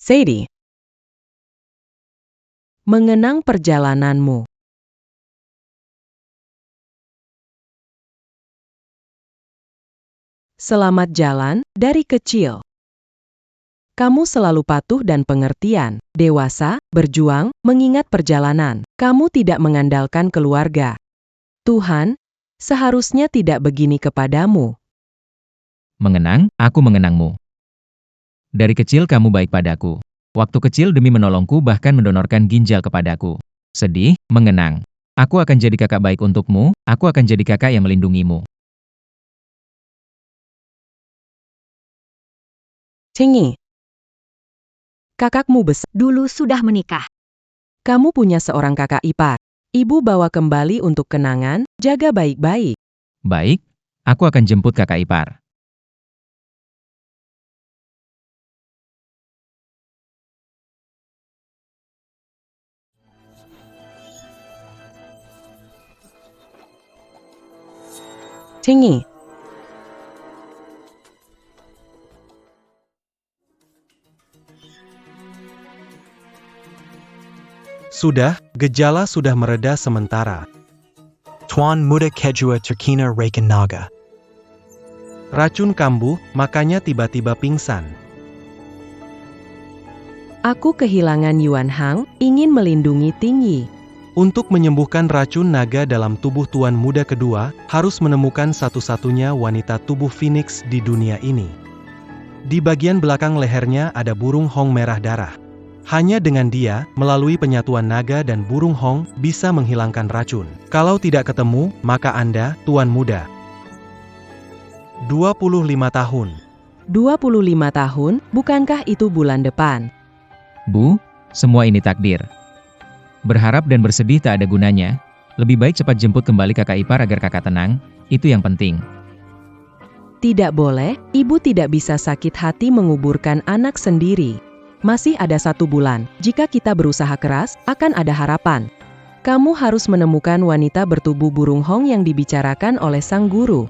Sadie. Mengenang perjalananmu. Selamat jalan, dari kecil. Kamu selalu patuh dan pengertian, dewasa, berjuang, mengingat perjalanan. Kamu tidak mengandalkan keluarga. Tuhan, seharusnya tidak begini kepadamu. Mengenang, aku mengenangmu. Dari kecil kamu baik padaku. Waktu kecil demi menolongku bahkan mendonorkan ginjal kepadaku. Sedih, mengenang. Aku akan jadi kakak baik untukmu, aku akan jadi kakak yang melindungimu. Chengi. Kakakmu besar. Dulu sudah menikah. Kamu punya seorang kakak ipar. Ibu bawa kembali untuk kenangan, jaga baik-baik. Baik, aku akan jemput kakak ipar. Chengi. Sudah, gejala sudah mereda sementara. Tuan Muda Kejua Turkina Raken Naga. Racun kambuh, makanya tiba-tiba pingsan. Aku kehilangan Yuan Hang, ingin melindungi Tingyi. Untuk menyembuhkan racun naga dalam tubuh Tuan Muda kedua, harus menemukan satu-satunya wanita tubuh Phoenix di dunia ini. Di bagian belakang lehernya ada burung hong merah darah. Hanya dengan dia, melalui penyatuan naga dan burung hong, bisa menghilangkan racun. Kalau tidak ketemu, maka Anda, Tuan Muda. 25 tahun. 25 tahun, bukankah itu bulan depan? Bu, semua ini takdir. Berharap dan bersedih tak ada gunanya. Lebih baik cepat jemput kembali kakak ipar agar kakak tenang, itu yang penting. Tidak boleh, ibu tidak bisa sakit hati menguburkan anak sendiri. Masih ada 1 bulan, jika kita berusaha keras, akan ada harapan. Kamu harus menemukan wanita bertubuh burung hong yang dibicarakan oleh sang guru.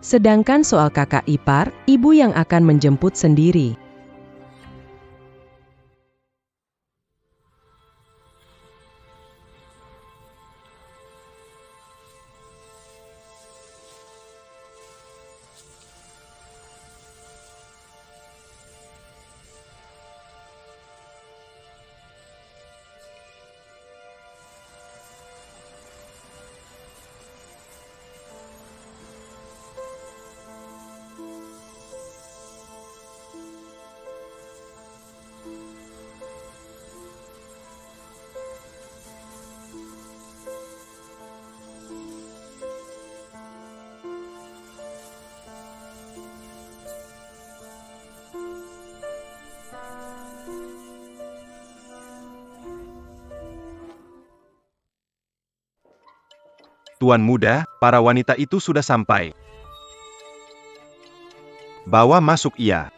Sedangkan soal kakak ipar, ibu yang akan menjemput sendiri. Tuan Muda, para wanita itu sudah sampai. Bawa masuk ia.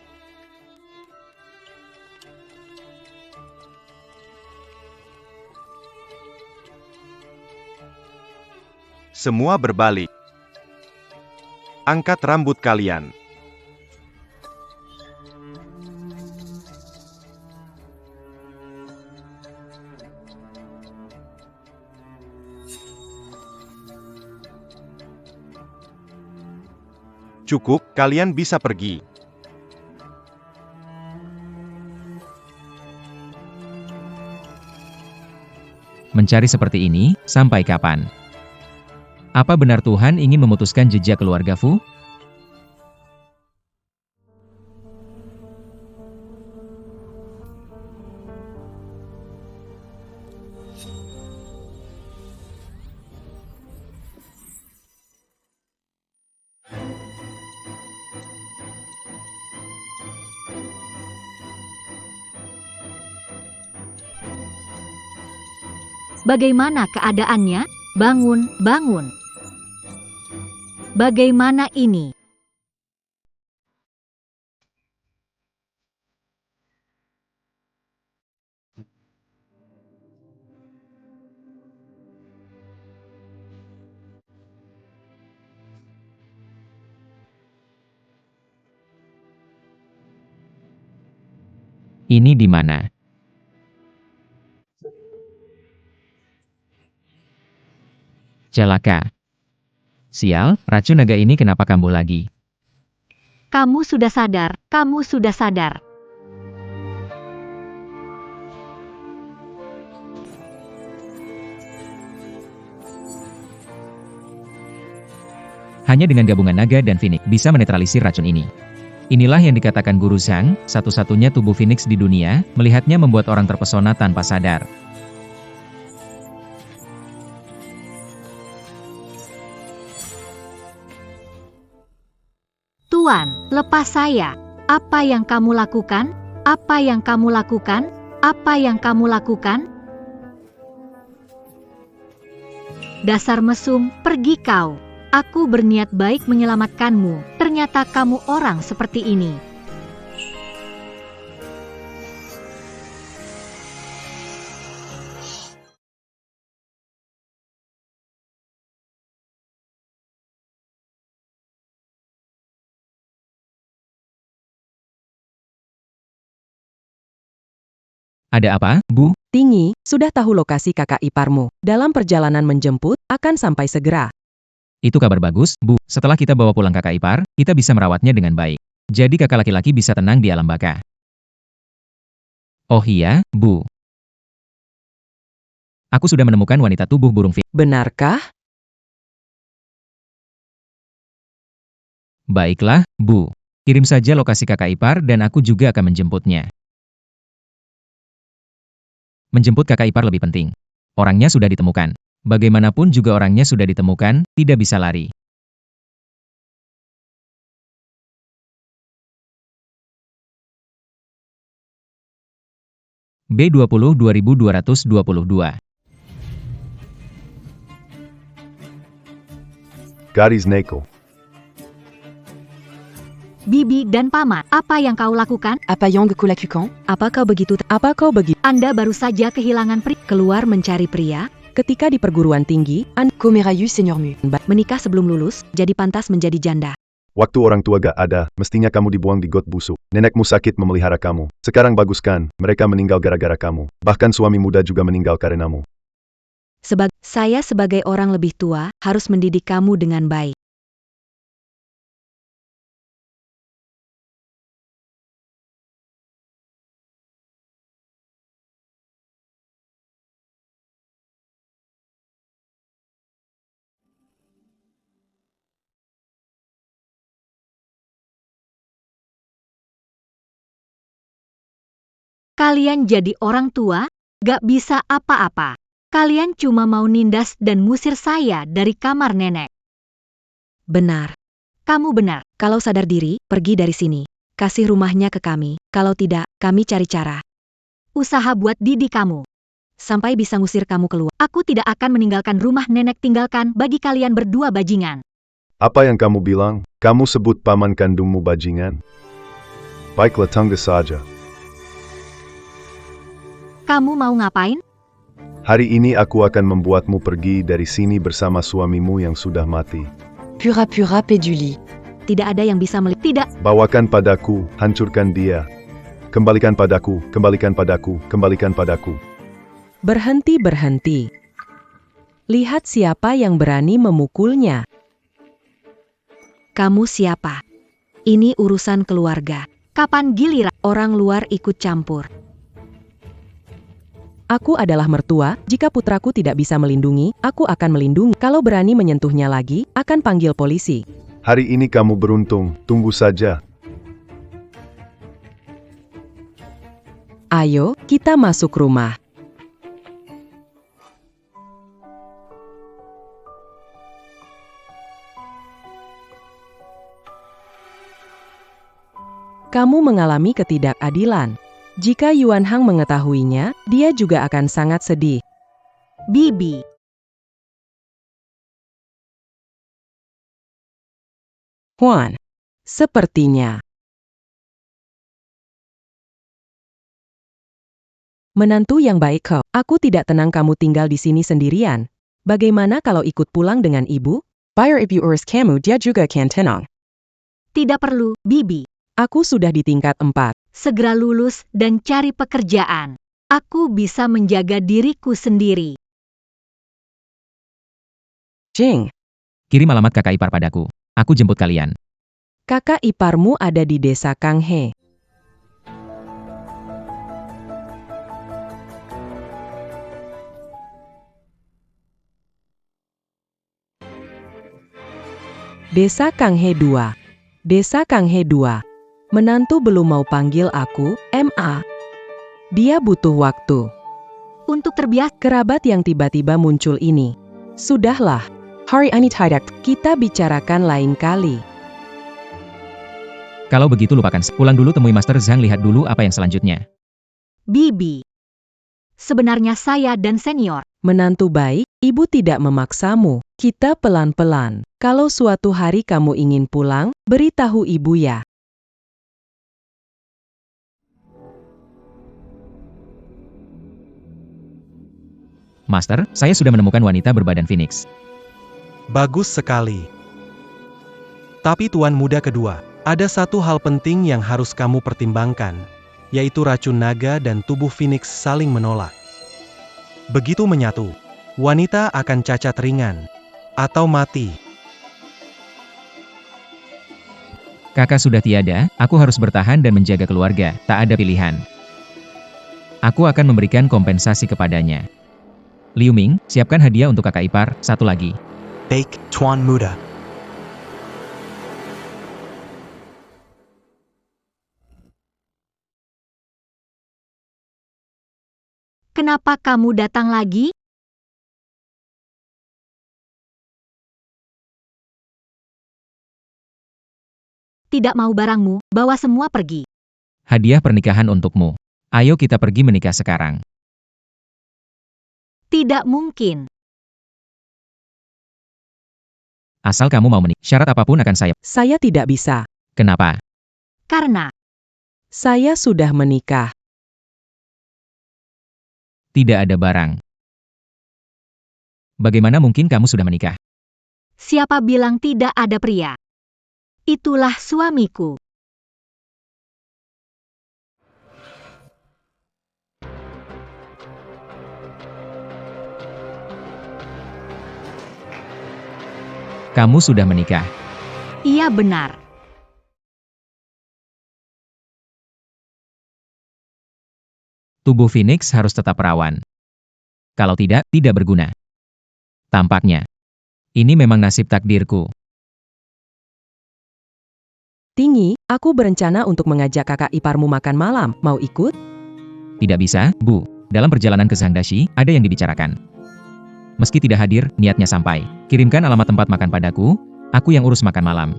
Semua berbalik. Angkat rambut kalian. Cukup, kalian bisa pergi. Mencari seperti ini, sampai kapan? Apa benar Tuhan ingin memutuskan jejak keluarga Fu? Bagaimana keadaannya? Bangun, bangun. Bagaimana ini? Ini di mana? Celaka. Sial, racun naga ini kenapa kambuh lagi? Kamu sudah sadar, kamu sudah sadar. Hanya dengan gabungan naga dan Phoenix bisa menetralisir racun ini. Inilah yang dikatakan Guru Zhang, satu-satunya tubuh Phoenix di dunia, melihatnya membuat orang terpesona tanpa sadar. Tuan, lepas saya. Apa yang kamu lakukan? Apa yang kamu lakukan? Apa yang kamu lakukan? Dasar mesum, pergi kau. Aku berniat baik menyelamatkanmu, ternyata kamu orang seperti ini. Ada apa, Bu? Tinggi, sudah tahu lokasi kakak iparmu. Dalam perjalanan menjemput, akan sampai segera. Itu kabar bagus, Bu. Setelah kita bawa pulang kakak ipar, kita bisa merawatnya dengan baik. Jadi kakak laki-laki bisa tenang di alam baka. Oh iya, Bu. Aku sudah menemukan wanita tubuh burung Phoenix. Benarkah? Baiklah, Bu. Kirim saja lokasi kakak ipar dan aku juga akan menjemputnya. Menjemput kakak ipar lebih penting. Orangnya sudah ditemukan. Bagaimanapun juga orangnya sudah ditemukan, tidak bisa lari. B20 2222. Garis Neko. Bibi dan Paman, apa yang kau lakukan? Apa yang kau lakukan? Apa kau begitu? Anda baru saja kehilangan Keluar mencari pria? Ketika di perguruan tinggi, Komerayu Senior Mu. Menikah sebelum lulus, jadi pantas menjadi janda. Waktu orang tua gak ada, mestinya kamu dibuang di got busuk. Nenekmu sakit memelihara kamu. Sekarang bagus kan, mereka meninggal gara-gara kamu. Bahkan suami muda juga meninggal karenamu. Saya sebagai orang lebih tua, harus mendidik kamu dengan baik. kalian jadi orang tua, gak bisa apa-apa. Kalian cuma mau nindas dan ngusir saya dari kamar nenek. Benar. Kamu benar. Kalau sadar diri, pergi dari sini. Kasih rumahnya ke kami. Kalau tidak, kami cari cara. Usaha buat didik kamu. Sampai bisa ngusir kamu keluar. Aku tidak akan meninggalkan rumah nenek tinggalkan bagi kalian berdua bajingan. Apa yang kamu bilang? Kamu sebut paman kandungmu bajingan? Baiklah, tunggu saja. Kamu mau ngapain? Hari ini aku akan membuatmu pergi dari sini bersama suamimu yang sudah mati. Pura-pura peduli. Tidak ada yang bisa Tidak. Bawakan padaku, hancurkan dia. Kembalikan padaku, kembalikan padaku, kembalikan padaku. Berhenti. Lihat siapa yang berani memukulnya. Kamu siapa? Ini urusan keluarga. Kapan giliran? Orang luar ikut campur. Aku adalah mertua, jika putraku tidak bisa melindungi, aku akan melindungi. Kalau berani menyentuhnya lagi, akan panggil polisi. Hari ini kamu beruntung, tunggu saja. Ayo, kita masuk rumah. Kamu mengalami ketidakadilan. Jika Yuan Hang mengetahuinya, dia juga akan sangat sedih. Bibi. Huan. Sepertinya. Menantu yang baik kau. Aku tidak tenang kamu tinggal di sini sendirian. Bagaimana kalau ikut pulang dengan ibu? Biar ibu urus kamu dia juga kan tenang. Tidak perlu, Bibi. Aku sudah di tingkat 4. Segera lulus dan cari pekerjaan. Aku bisa menjaga diriku sendiri. Jing, Kirim alamat kakak ipar padaku. Aku jemput kalian. kakak iparmu ada di desa Kanghe. Desa Kanghe 2. Desa Kanghe 2. Menantu belum mau panggil aku, Ma. Dia butuh waktu. Untuk terbiasa, Kerabat yang tiba-tiba muncul ini. Sudahlah. Hari ini tidak, kita bicarakan lain kali. Kalau begitu lupakan. Pulang dulu temui Master Zhang, lihat dulu apa yang selanjutnya. Bibi. Sebenarnya saya dan senior. Menantu baik, ibu tidak memaksamu. Kita pelan-pelan. Kalau suatu hari kamu ingin pulang, beritahu ibu ya. Master, saya sudah menemukan wanita berbadan Phoenix. Bagus sekali. Tapi Tuan Muda kedua, ada satu hal penting yang harus kamu pertimbangkan, yaitu racun naga dan tubuh Phoenix saling menolak. Begitu menyatu, wanita akan cacat ringan atau mati. Kakak sudah tiada, aku harus bertahan dan menjaga keluarga, tak ada pilihan. Aku akan memberikan kompensasi kepadanya. Liu Ming, siapkan hadiah untuk kakak ipar, satu lagi. Baik, Tuan Muda. Kenapa kamu datang lagi? Tidak mau barangmu, bawa semua pergi. Hadiah pernikahan untukmu. Ayo kita pergi menikah sekarang. Tidak mungkin. Asal kamu mau menikah, syarat apapun akan saya. Saya tidak bisa. Kenapa? Karena Saya sudah menikah. Tidak ada barang. Bagaimana mungkin kamu sudah menikah? siapa bilang tidak ada pria? Itulah suamiku. Kamu sudah menikah. Iya benar. Tubuh Phoenix harus tetap perawan. Kalau tidak, tidak berguna. Tampaknya. Ini memang nasib takdirku. Tinggi, aku berencana untuk mengajak kakak iparmu makan malam. Mau ikut? Tidak bisa, Bu. Dalam perjalanan ke Zhangdashi, ada yang dibicarakan. Meski tidak hadir, niatnya sampai. Kirimkan alamat tempat makan padaku, aku yang urus makan malam.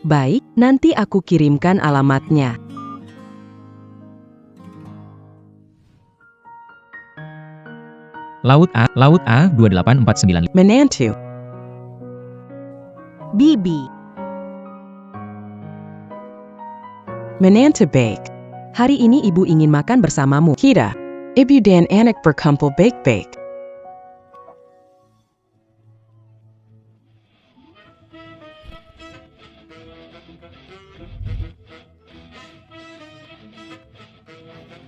Baik, nanti aku kirimkan alamatnya. Laut A 2849. Menantu. Bibi. Menantu baik. Hari ini ibu ingin makan bersamamu. Kita. Ibu dan anak berkumpul baik-baik.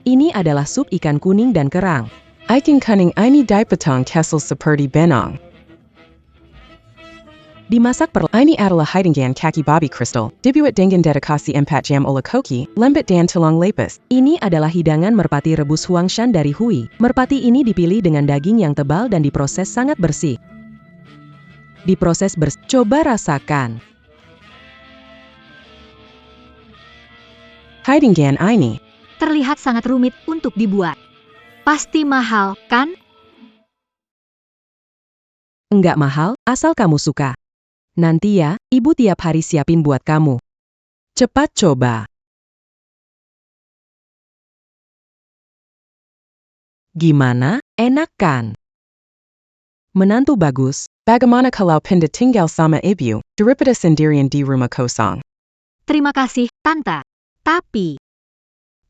Ini adalah sup ikan kuning dan kerang. Ikan kuning ini dipotong kecil seperti benang. Dimasak ini adalah hidangan kaki babi kristal, dibuat dengan dedikasi 4 jam oleh koki, lembut dan tulang lepas. Ini adalah hidangan merpati rebus Huangshan dari Hui. Merpati ini dipilih dengan daging yang tebal dan diproses sangat bersih. Diproses bersih. Coba rasakan. Hidangan ini. Terlihat sangat rumit untuk dibuat. Pasti mahal, kan? Enggak mahal, asal kamu suka. Nanti ya, ibu tiap hari siapin buat kamu. Cepat coba. Gimana? Enak kan? Menantu bagus. Bagaimana kalau pindah tinggal sama ibu, daripada sendirian di rumah kosong? Terima kasih, Tante. Tapi,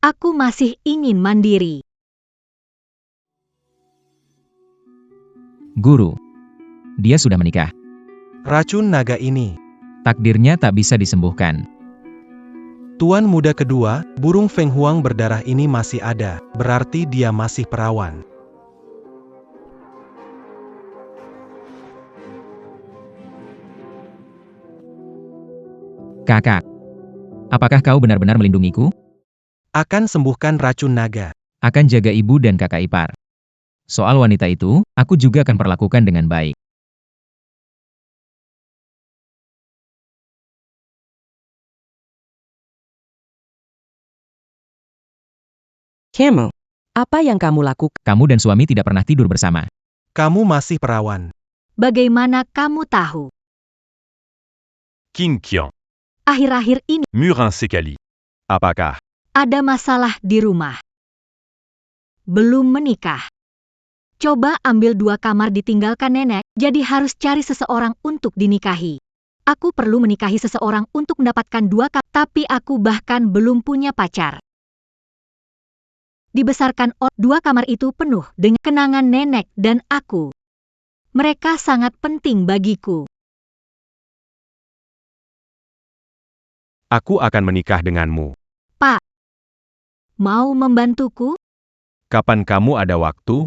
aku masih ingin mandiri. Guru. Dia sudah menikah. Racun naga ini. Takdirnya tak bisa disembuhkan. Tuan muda kedua, burung Feng Huang berdarah ini masih ada, berarti dia masih perawan. Kakak, apakah kau benar-benar melindungiku? Akan sembuhkan racun naga. Akan jaga ibu dan kakak ipar. Soal wanita itu, aku juga akan perlakukan dengan baik. Camel, apa yang kamu lakukan? Kamu dan suami tidak pernah tidur bersama. Kamu masih perawan. Bagaimana kamu tahu? King Qian, Akhir-akhir ini Murin-Sekali. Apakah ada masalah di rumah. Belum menikah. Coba ambil 2 kamar ditinggalkan nenek, jadi harus cari seseorang untuk dinikahi. Aku perlu menikahi seseorang untuk mendapatkan 2 kamar, tapi aku bahkan belum punya pacar. Dibesarkan 2 kamar itu penuh dengan kenangan nenek dan aku. Mereka sangat penting bagiku. aku akan menikah denganmu? Pak, mau membantuku? Kapan kamu ada waktu?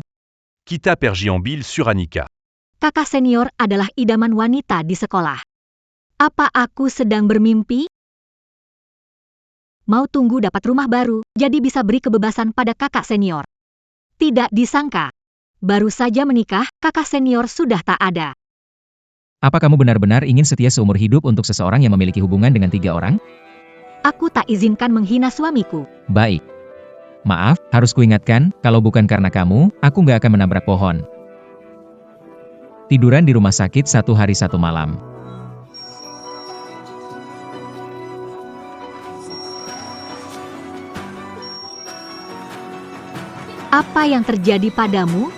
Kita Pergiambil sur Anika. Kakak senior adalah idaman wanita di sekolah. Apa aku sedang bermimpi? Mau tunggu dapat rumah baru, jadi bisa beri kebebasan pada kakak senior. Tidak disangka. Baru saja menikah, kakak senior sudah tak ada. Apa kamu benar-benar ingin setia seumur hidup untuk seseorang yang memiliki hubungan dengan 3 orang? Aku tak izinkan menghina suamiku. Baik. Maaf, harus kuingatkan, kalau bukan karena kamu, aku nggak akan menabrak pohon. Tiduran di rumah sakit 1 hari 1 malam. Apa yang terjadi padamu?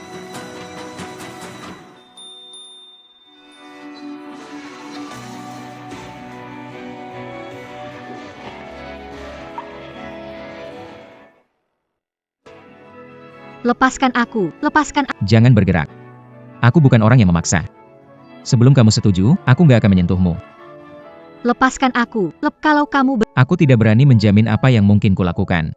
Lepaskan aku, lepaskan aku. Jangan bergerak. Aku bukan orang yang memaksa. Sebelum kamu setuju, aku nggak akan menyentuhmu. Lepaskan aku, kalau kamu Aku tidak berani menjamin apa yang mungkin kulakukan.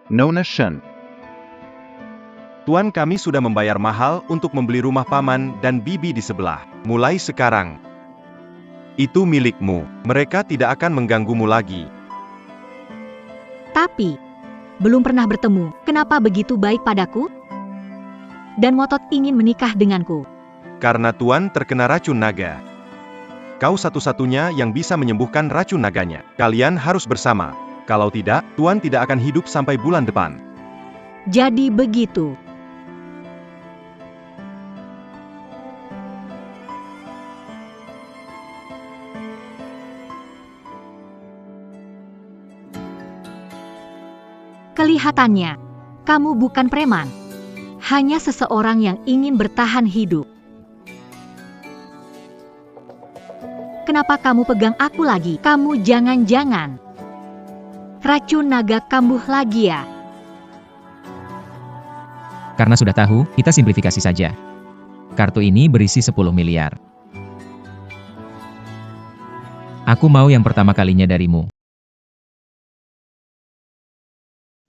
Nona Shen. Tuan kami sudah membayar mahal untuk membeli rumah paman dan bibi di sebelah. Mulai sekarang, itu milikmu. Mereka tidak akan mengganggumu lagi. Tapi, belum pernah bertemu, kenapa begitu baik padaku? Dan ngotot ingin menikah denganku. Karena Tuan terkena racun naga. Kau satu-satunya yang bisa menyembuhkan racun naganya. Kalian harus bersama. Kalau tidak, Tuan tidak akan hidup sampai bulan depan. Jadi begitu. Kelihatannya, kamu bukan preman. Hanya seseorang yang ingin bertahan hidup. Kenapa kamu pegang aku lagi? Kamu jangan-jangan racun naga kambuh lagi ya? Karena sudah tahu, kita simplifikasi saja. Kartu ini berisi 10 miliar. Aku mau yang pertama kalinya darimu.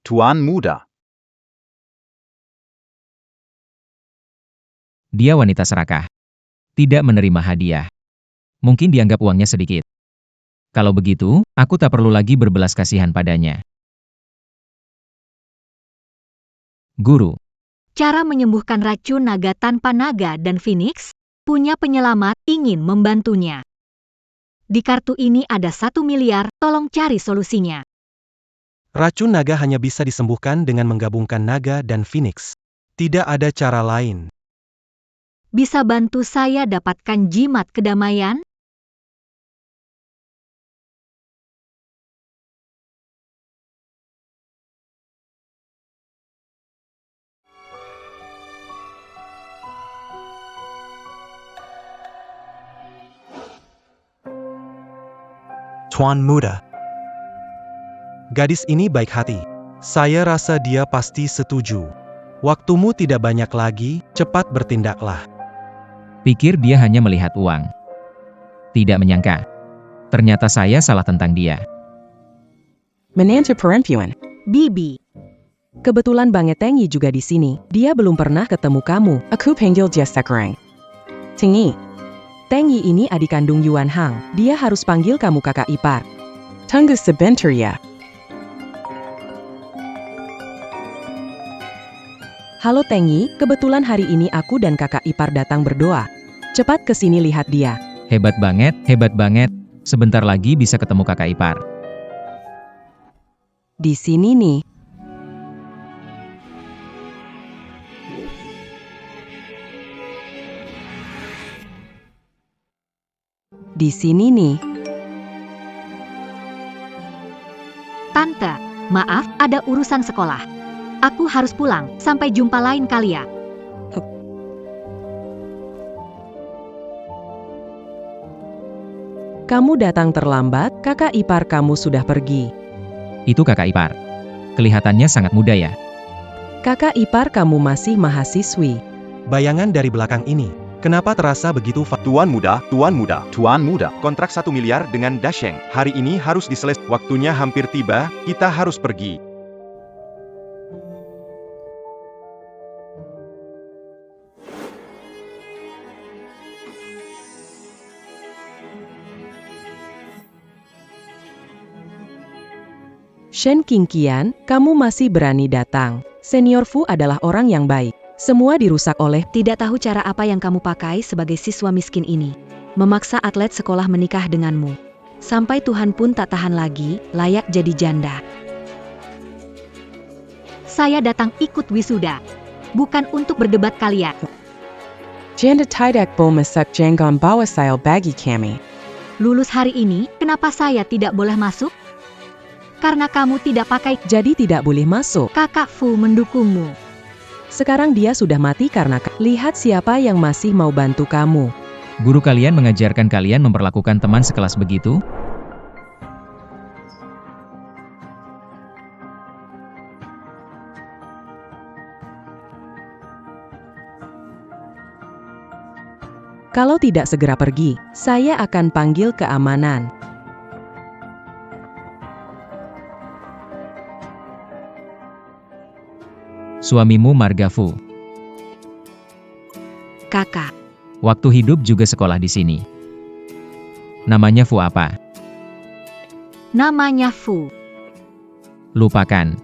Tuan Muda. Dia wanita serakah. Tidak menerima hadiah. Mungkin dianggap uangnya sedikit. Kalau begitu, aku tak perlu lagi berbelas kasihan padanya. Guru. Cara menyembuhkan racun naga tanpa naga dan Phoenix, punya penyelamat ingin membantunya. Di kartu ini ada 1 miliar, tolong cari solusinya. Racun naga hanya bisa disembuhkan dengan menggabungkan naga dan Phoenix. Tidak ada cara lain. Bisa bantu saya dapatkan jimat kedamaian? Tuan Muda. Gadis ini baik hati. Saya rasa dia pasti setuju. Waktumu tidak banyak lagi, cepat bertindaklah. Pikir dia hanya melihat uang. Tidak menyangka. Ternyata saya salah tentang dia. Menantu perempuan. Bibi. Kebetulan banget Tengyi juga di sini. Dia belum pernah ketemu kamu. Aku panggil dia sekarang. Tengyi. Tengyi ini adik kandung Yuan Hang. Dia harus panggil kamu kakak ipar. Tunggu sebentar ya. Halo Tengyi, kebetulan hari ini aku dan kakak ipar datang berdoa. Cepat ke sini lihat dia. Hebat banget, hebat banget. Sebentar lagi bisa ketemu kakak ipar. Di sini nih. Di sini nih. Tante, maaf, ada urusan sekolah. Aku harus pulang. Sampai jumpa lain kali ya. Kamu datang terlambat, kakak ipar kamu sudah pergi. Itu kakak ipar. Kelihatannya sangat muda ya. Kakak ipar kamu masih mahasiswi. Bayangan dari belakang ini. Kenapa terasa begitu Tuan Muda, Tuan Muda. Tuan Muda. Kontrak 1 miliar dengan Dasheng. Hari ini harus diselesaikan. Waktunya hampir tiba, kita harus pergi. Shen Qingqian, kamu masih berani datang. Senior Fu adalah orang yang baik. Semua dirusak oleh Tidak tahu cara apa yang kamu pakai sebagai siswa miskin ini. Memaksa atlet sekolah menikah denganmu. Sampai Tuhan pun tak tahan lagi, layak jadi janda. Saya datang ikut wisuda. Bukan untuk berdebat kalian. Janda tidak masak janggon bawa sail bagi kami. Lulus hari ini, kenapa saya tidak boleh masuk? Karena kamu tidak pakai. Jadi tidak boleh masuk. Kakak Fu mendukungmu. Sekarang dia sudah mati karena lihat siapa yang masih mau bantu kamu. Guru kalian mengajarkan kalian memperlakukan teman sekelas begitu? Kalau tidak segera pergi, saya akan panggil keamanan. Suamimu marga Fu. Kakak. Waktu hidup juga sekolah di sini. Namanya Fu apa? Namanya Fu. Lupakan.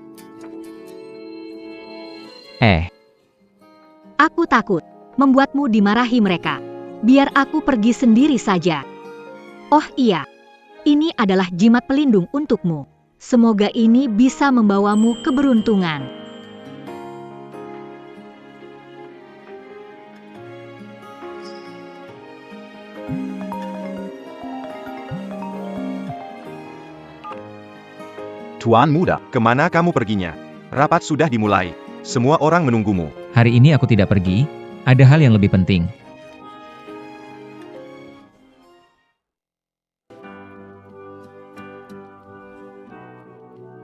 Aku takut membuatmu dimarahi mereka. Biar aku pergi sendiri saja. Oh iya, ini adalah jimat pelindung untukmu. Semoga ini bisa membawamu keberuntungan. Tuan Muda. Kemana kamu perginya? Rapat sudah dimulai. Semua orang menunggumu. Hari ini aku tidak pergi. Ada hal yang lebih penting.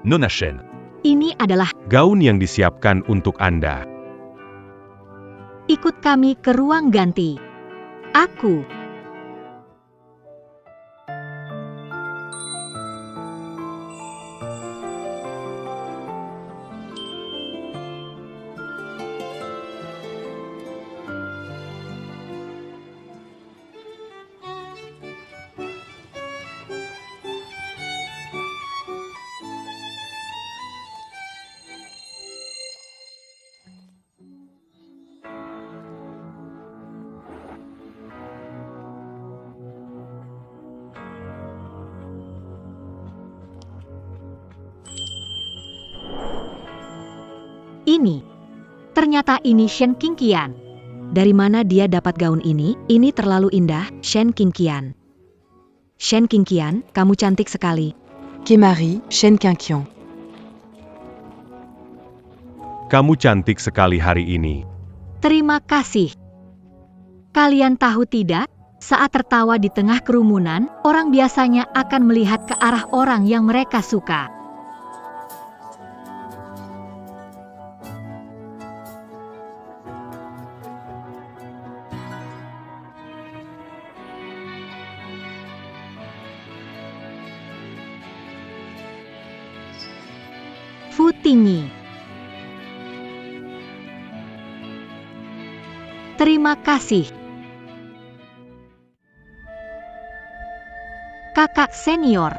Nona Shen, Ini adalah gaun yang disiapkan untuk Anda. ikut kami ke ruang ganti. Aku. Ini. Ternyata ini Shen Qingqian. Dari mana dia dapat gaun ini? Ini terlalu indah, Shen Qingqian. Shen Qingqian, kamu cantik sekali. Kimari, Shen Qingqian. Kamu cantik sekali hari ini. Terima kasih. Kalian tahu tidak? Saat tertawa di tengah kerumunan, orang biasanya akan melihat ke arah orang yang mereka suka. Fu tinggi. Terima kasih. Kakak senior.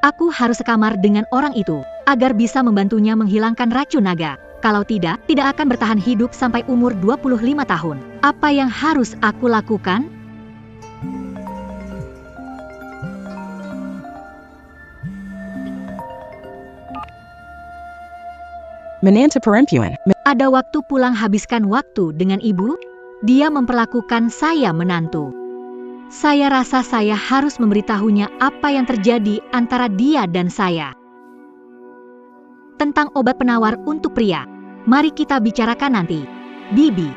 Aku harus sekamar dengan orang itu, agar bisa membantunya menghilangkan racun naga. Kalau tidak akan bertahan hidup sampai umur 25 tahun. Apa yang harus aku lakukan? Menantu perempuan. Ada waktu pulang habiskan waktu dengan ibu? Dia memperlakukan saya menantu. Saya rasa saya harus memberitahunya apa yang terjadi antara dia dan saya. Tentang obat penawar untuk pria. Mari kita bicarakan nanti. Bibi,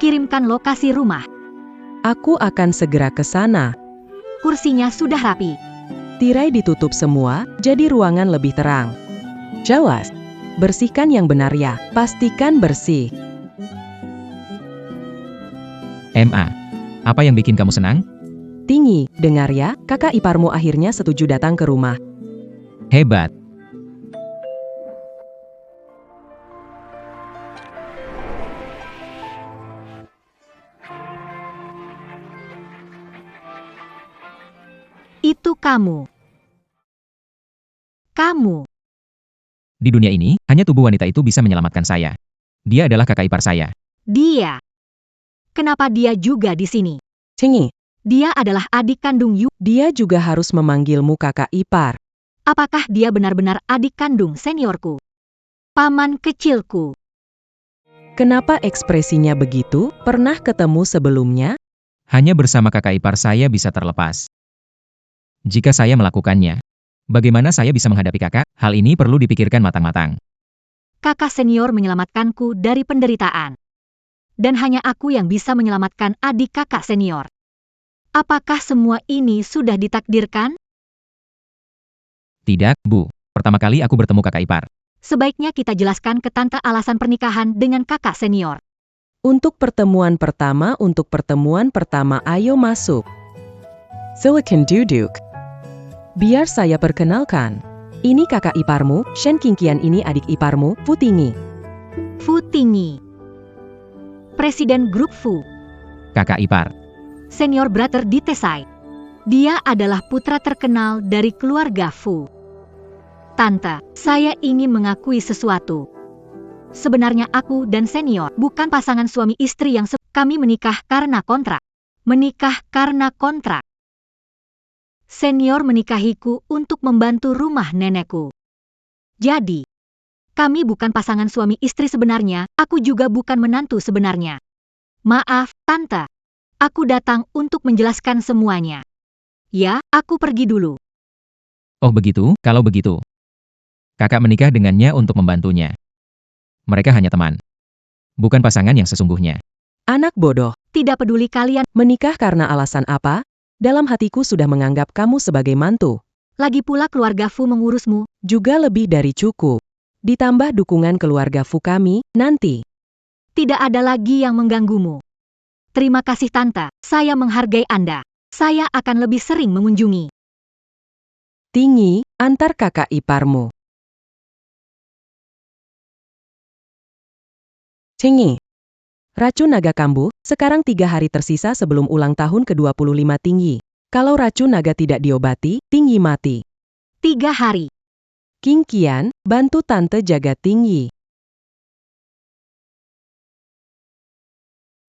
kirimkan lokasi rumah. Aku akan segera ke sana. Kursinya sudah rapi. Tirai ditutup semua, jadi ruangan lebih terang. Jawas. Bersihkan yang benar ya, pastikan bersih. MA. Apa yang bikin kamu senang? Tinggi, dengar ya, kakak iparmu akhirnya setuju datang ke rumah. Hebat. Itu kamu. Kamu. Di dunia ini, hanya tubuh wanita itu bisa menyelamatkan saya. Dia adalah kakak ipar saya. Dia. Kenapa dia juga di sini? Tinggi, Dia adalah adik kandung Yu. dia juga harus memanggilmu kakak ipar. Apakah dia benar-benar adik kandung seniorku? Paman kecilku. Kenapa ekspresinya begitu? Pernah ketemu sebelumnya? Hanya bersama kakak ipar saya bisa terlepas. Jika saya melakukannya, bagaimana saya bisa menghadapi kakak? Hal ini perlu dipikirkan matang-matang. Kakak senior menyelamatkanku dari penderitaan. Dan hanya aku yang bisa menyelamatkan adik kakak senior. Apakah semua ini sudah ditakdirkan? Tidak, Bu. Pertama kali aku bertemu kakak ipar. Sebaiknya kita jelaskan ke tante alasan pernikahan dengan kakak senior. Untuk pertemuan pertama, ayo masuk. Silakan duduk. Biar saya perkenalkan. Ini kakak iparmu, Shen Qingqian ini adik iparmu, Fu Tinggi. Fu Tinggi. Presiden grup Fu. Kakak ipar. Senior brother di Tesai. Dia adalah putra terkenal dari keluarga Fu. Tante, saya ingin mengakui sesuatu. Sebenarnya aku dan senior bukan pasangan suami istri yang kami menikah karena kontrak. Menikah karena kontrak. Senior menikahiku untuk membantu rumah nenekku. Jadi, kami bukan pasangan suami istri sebenarnya, aku juga bukan menantu sebenarnya. Maaf, Tante. Aku datang untuk menjelaskan semuanya. Ya, aku pergi dulu. Oh begitu, kalau begitu. Kakak menikah dengannya untuk membantunya. Mereka hanya teman. Bukan pasangan yang sesungguhnya. Anak bodoh, Tidak peduli kalian, menikah karena alasan apa? Dalam hatiku sudah menganggap kamu sebagai mantu. lagi pula keluarga Fu mengurusmu. Juga lebih dari cukup. Ditambah dukungan keluarga Fu kami, nanti. Tidak ada lagi yang mengganggumu. Terima kasih Tante, saya menghargai Anda. Saya akan lebih sering mengunjungi. Tinggi, antar kakak iparmu. Tinggi. Racun naga kambuh, sekarang 3 hari tersisa sebelum ulang tahun ke-25 Tinggi. Kalau racun naga tidak diobati, Tinggi mati. 3 hari. Qingqian, bantu tante jaga Tinggi.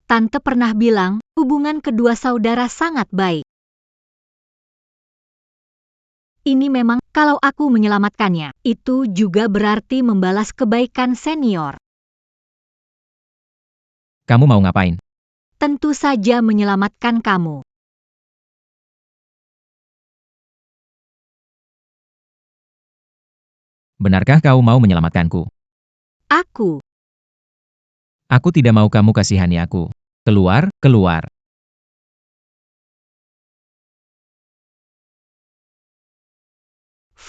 Tante pernah bilang, hubungan kedua saudara sangat baik. Ini memang, kalau aku menyelamatkannya, itu juga berarti membalas kebaikan senior. Kamu mau ngapain? Tentu saja menyelamatkan kamu. Benarkah kau mau menyelamatkanku? Aku. Aku tidak mau kamu kasihani aku. Keluar, keluar.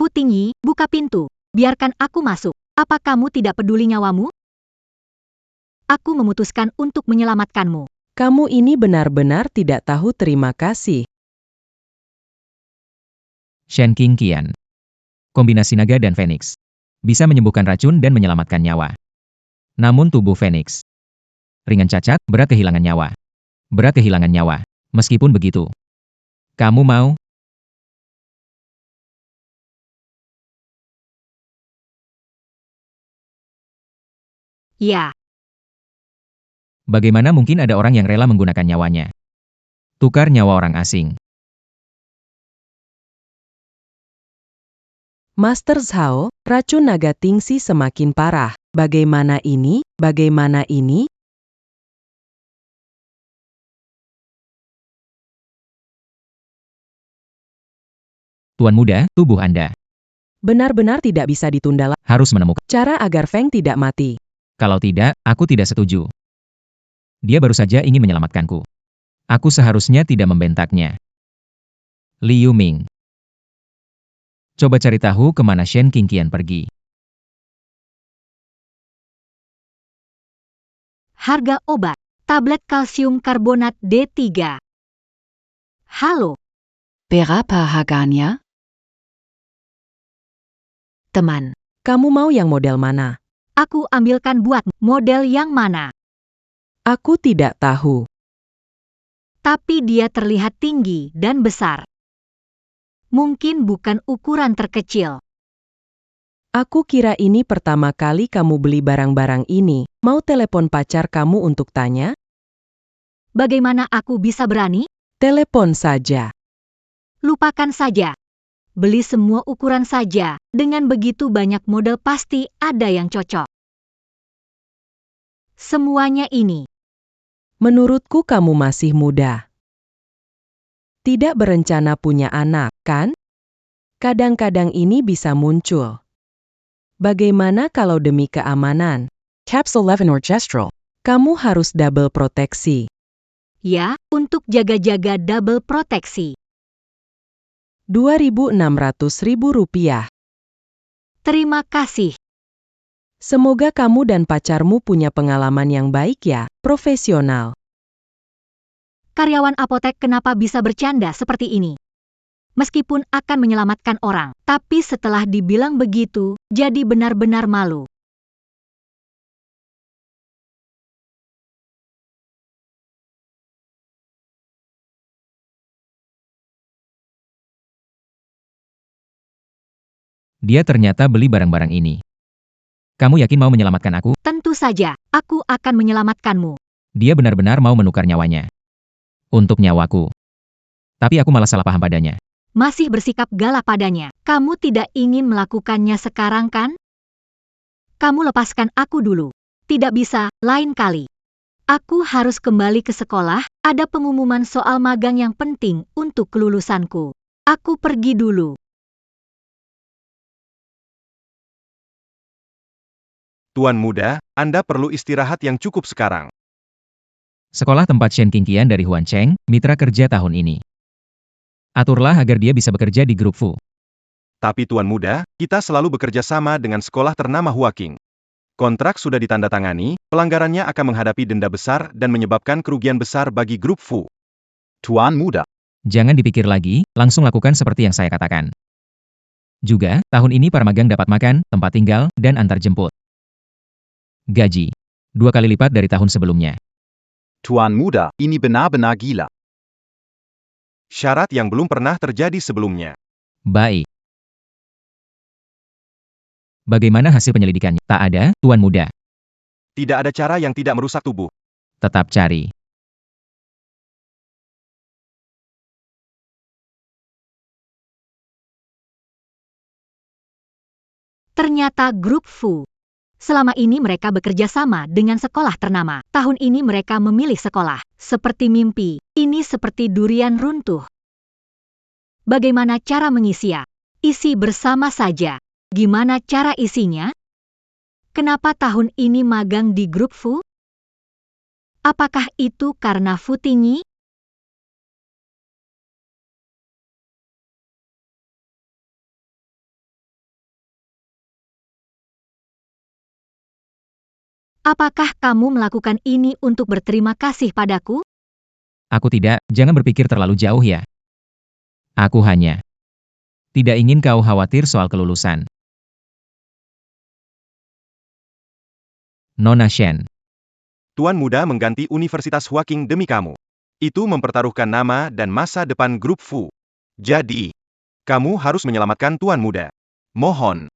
Fu Tingyi, buka pintu. Biarkan aku masuk. Apa kamu tidak peduli nyawamu? Aku memutuskan untuk menyelamatkanmu. Kamu ini benar-benar tidak tahu terima kasih. Shen Qingqian. Kombinasi naga dan Phoenix. Bisa menyembuhkan racun dan menyelamatkan nyawa. Namun tubuh Phoenix ringan cacat, berat kehilangan nyawa. Berat kehilangan nyawa. Meskipun begitu, kamu mau? Ya, Bagaimana mungkin ada orang yang rela menggunakan nyawanya? Tukar nyawa orang asing. Master Zhao, racun naga Tingsi semakin parah. Bagaimana ini? Bagaimana ini? Tuan muda, tubuh Anda Benar-benar tidak bisa ditunda lagi. harus menemukan. Cara agar Feng tidak mati. Kalau tidak, aku tidak setuju. Dia baru saja ingin menyelamatkanku. Aku seharusnya tidak membentaknya. Liu Ming. Coba cari tahu kemana Shen Qingqian pergi. harga obat. Tablet kalsium karbonat D3. Halo, Berapa harganya? teman. Kamu mau yang model mana? Aku ambilkan buat model yang mana. Aku tidak tahu. Tapi dia terlihat tinggi dan besar. Mungkin bukan ukuran terkecil. Aku kira ini pertama kali kamu beli barang-barang ini. Mau telepon pacar kamu untuk tanya? Bagaimana aku bisa berani? Telepon saja. Lupakan saja. Beli semua ukuran saja. Dengan begitu banyak model pasti ada yang cocok. Semuanya ini. Menurutku kamu masih muda. Tidak berencana punya anak, kan? Kadang-kadang ini bisa muncul. Bagaimana kalau demi keamanan? Capsule 11 Orchestral. Kamu harus double proteksi. Ya, untuk jaga-jaga double proteksi. Rp2.600.000. Terima kasih. Semoga kamu dan pacarmu punya pengalaman yang baik ya, profesional. Karyawan apotek kenapa bisa bercanda seperti ini? Meskipun akan menyelamatkan orang, tapi setelah dibilang begitu, jadi benar-benar malu. Dia ternyata beli barang-barang ini. Kamu yakin mau menyelamatkan aku? Tentu saja, aku akan menyelamatkanmu. Dia benar-benar mau menukar nyawanya. Untuk nyawaku. Tapi aku malah salah paham padanya. Masih bersikap galak padanya. Kamu tidak ingin melakukannya sekarang kan? Kamu lepaskan aku dulu. Tidak bisa, lain kali. Aku harus kembali ke sekolah, ada pengumuman soal magang yang penting untuk kelulusanku. Aku pergi dulu. Tuan muda, Anda perlu istirahat yang cukup sekarang. Sekolah tempat Shen Qingqian dari Huan Cheng, mitra kerja tahun ini. Aturlah agar dia bisa bekerja di grup Fu. Tapi Tuan muda, kita selalu bekerja sama dengan sekolah ternama Huaking. Kontrak sudah ditandatangani, pelanggarannya akan menghadapi denda besar dan menyebabkan kerugian besar bagi grup Fu. Tuan muda. Jangan dipikir lagi, langsung lakukan seperti yang saya katakan. Juga, tahun ini para magang dapat makan, tempat tinggal, dan antar jemput. Gaji. 2 kali lipat dari tahun sebelumnya. Tuan muda, ini benar-benar gila. Syarat yang belum pernah terjadi sebelumnya. Baik. Bagaimana hasil penyelidikannya? Tak ada, Tuan Muda. Tidak ada cara yang tidak merusak tubuh. Tetap cari. Ternyata grup Fu. Selama ini mereka bekerja sama dengan sekolah ternama. Tahun ini mereka memilih sekolah. Seperti mimpi, ini seperti durian runtuh. Bagaimana cara mengisinya? Isi bersama saja. Gimana cara isinya? Kenapa tahun ini magang di grup Fu? Apakah itu karena Fu Tingyi? Apakah kamu melakukan ini untuk berterima kasih padaku? Aku tidak, jangan berpikir terlalu jauh ya. Aku hanya tidak ingin kau khawatir soal kelulusan. Nona Shen. Tuan Muda mengganti Universitas Huaking demi kamu. Itu mempertaruhkan nama dan masa depan grup Fu. Jadi, kamu harus menyelamatkan Tuan Muda. Mohon.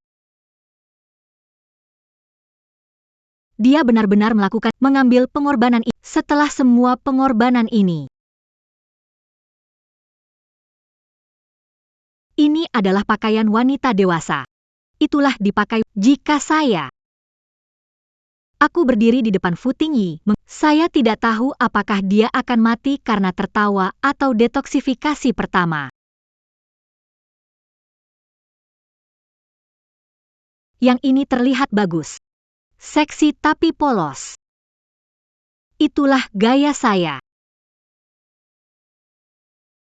Dia benar-benar mengambil pengorbanan ini. Setelah semua pengorbanan ini, ini adalah pakaian wanita dewasa. Itulah dipakai jika saya. Aku berdiri di depan Fu Tingyi. Saya tidak tahu apakah dia akan mati karena tertawa atau detoksifikasi pertama. Yang ini terlihat bagus. Seksi tapi polos. Itulah gaya saya.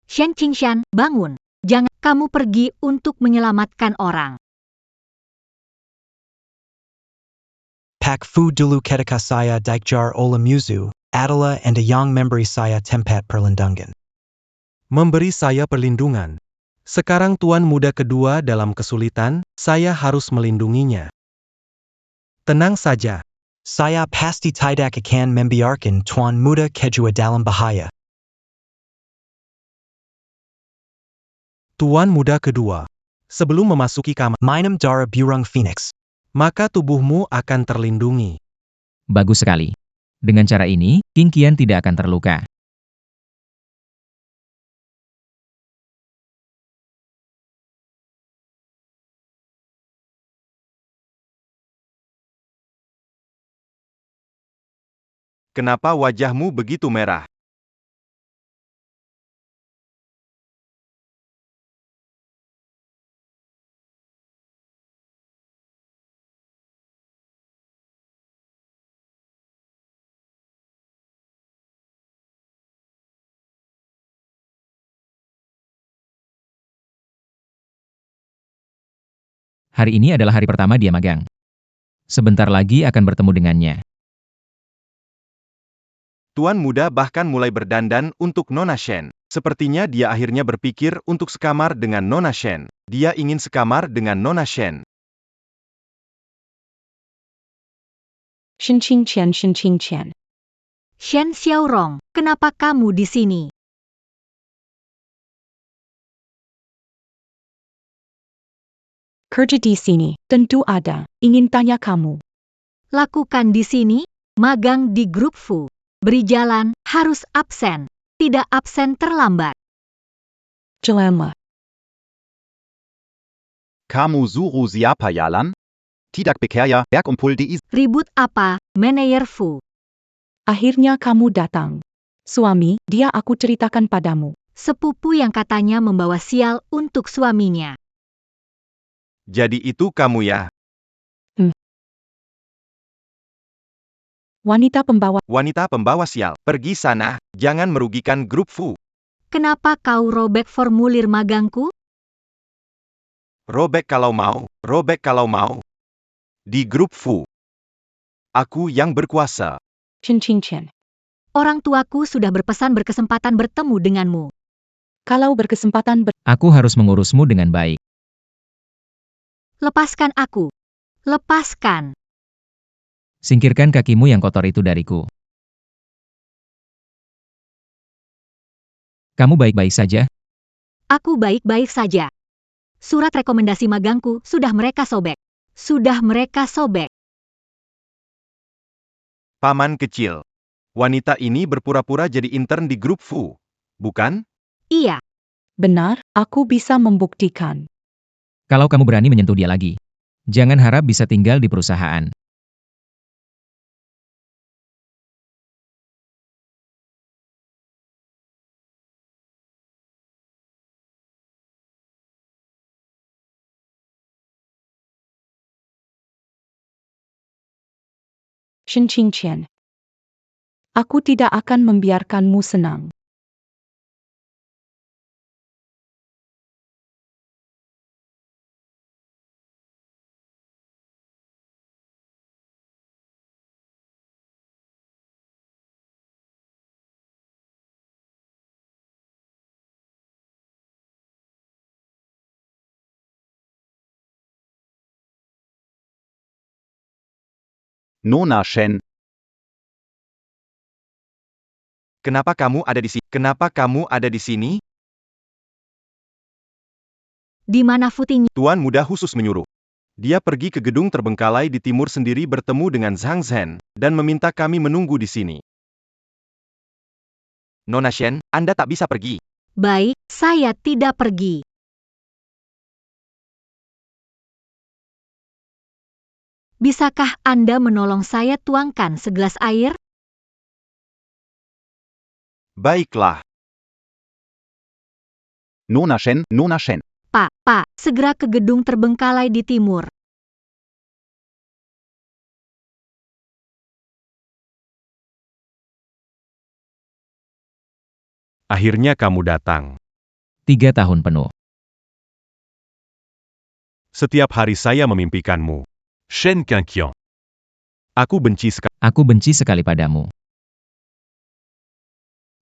Shen Qingshan, bangun. Jangan kamu pergi untuk menyelamatkan orang. Pak fu dulu ketika saya Daikjar Ola Muzu, adalah and a yang memberi saya tempat perlindungan. Memberi saya perlindungan. Sekarang Tuan Muda kedua dalam kesulitan, saya harus melindunginya. Tenang saja. Saya pasti tidak akan membiarkan Tuan Muda kedua dalam bahaya. Tuan Muda kedua. Sebelum memasuki kamar, Minum darah burung phoenix. maka tubuhmu akan terlindungi. Bagus sekali. Dengan cara ini, King Qian tidak akan terluka. Kenapa wajahmu begitu merah? Hari ini adalah hari pertama dia magang. Sebentar lagi akan bertemu dengannya. Tuan Muda bahkan mulai berdandan untuk Nona Shen. Sepertinya dia akhirnya berpikir untuk sekamar dengan Nona Shen. Dia ingin sekamar dengan Nona Shen. Shen Qingqian, Shen Qingqian. Shen Xiaorong, kenapa kamu di sini? Kerja di sini, tentu ada. Ingin tanya kamu. Lakukan di sini, magang di grup Fu. Beri jalan, harus absen. Tidak absen terlambat. Jelema. Kamu suruh siapa jalan? Tidak bekerja, berkumpul di Ribut apa, Manayer Fu? Akhirnya kamu datang. Suami, dia aku ceritakan padamu. Sepupu yang katanya membawa sial untuk suaminya. Jadi itu kamu ya? Wanita pembawa. Wanita pembawa sial. Pergi sana, jangan merugikan grup Fu. Kenapa kau robek formulir magangku? Robek kalau mau, robek kalau mau. Di grup Fu. Aku yang berkuasa. Shen Qingqian. Orang tuaku sudah berkesempatan bertemu denganmu. Kalau berkesempatan Aku harus mengurusmu dengan baik. Lepaskan aku. Lepaskan. Singkirkan kakimu yang kotor itu dariku. Kamu baik-baik saja? Aku baik-baik saja. Surat rekomendasi magangku sudah mereka sobek. Sudah mereka sobek. Paman kecil. Wanita ini berpura-pura jadi intern di grup Fu. Bukan? Iya. benar, aku bisa membuktikan. Kalau kamu berani menyentuh dia lagi, jangan harap bisa tinggal di perusahaan. Shen Qingqian. Aku tidak akan membiarkanmu senang. Nona Shen, Kenapa kamu ada di sini? Kenapa kamu ada di sini? Di mana Fu Tingyi? Tuan Muda khusus menyuruh. Dia pergi ke gedung terbengkalai di timur sendiri bertemu dengan Zhang Zhen, dan meminta kami menunggu di sini. Nona Shen, Anda tak bisa pergi. Baik, saya tidak pergi. Bisakah Anda menolong saya tuangkan segelas air? Baiklah. Nona Shen, Nona Shen. Pak, segera ke gedung terbengkalai di timur. Akhirnya kamu datang. 3 tahun penuh. Setiap hari saya memimpikanmu. Shen Qingqiang. Aku benci sekali. Aku benci sekali padamu.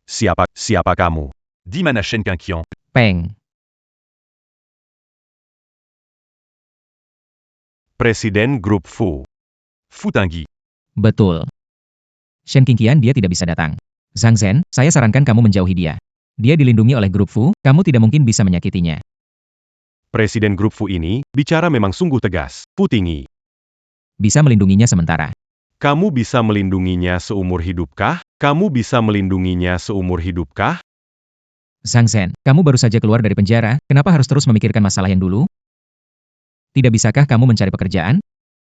Siapa kamu? Di mana Shen Qingqiang? Peng. Presiden Grup Fu. Fu Tangyi. Betul. Shen Qingqian dia tidak bisa datang. Zhang Zhen, saya sarankan kamu menjauhi dia. Dia dilindungi oleh grup Fu, kamu tidak mungkin bisa menyakitinya. Presiden Grup Fu ini, bicara memang sungguh tegas. Fu Tingyi. Bisa melindunginya sementara. Kamu bisa melindunginya seumur hidupkah? Kamu bisa melindunginya seumur hidupkah? Zhang Zhen, kamu baru saja keluar dari penjara, kenapa harus terus memikirkan masalah yang dulu? Tidak bisakah kamu mencari pekerjaan?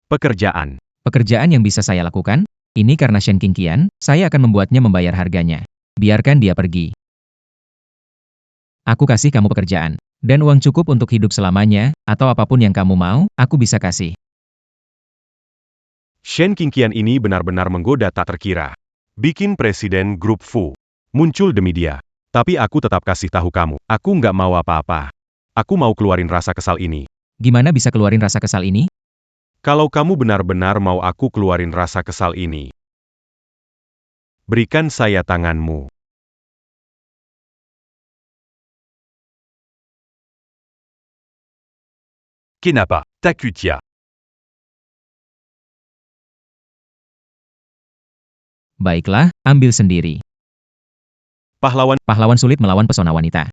Pekerjaan. Pekerjaan yang bisa saya lakukan? Ini karena Shen Qingqian, saya akan membuatnya membayar harganya. Biarkan dia pergi. Aku kasih kamu pekerjaan. Dan uang cukup untuk hidup selamanya, atau apapun yang kamu mau, aku bisa kasih. Shen Qingqian ini benar-benar menggoda tak terkira. Bikin Presiden Grup Fu. Muncul demi dia. Tapi aku tetap kasih tahu kamu, aku nggak mau apa-apa. Aku mau keluarin rasa kesal ini. Gimana bisa keluarin rasa kesal ini? Kalau kamu benar-benar mau aku keluarin rasa kesal ini, berikan saya tanganmu. Kenapa? Takut ya? Baiklah, ambil sendiri. Pahlawan sulit melawan pesona wanita.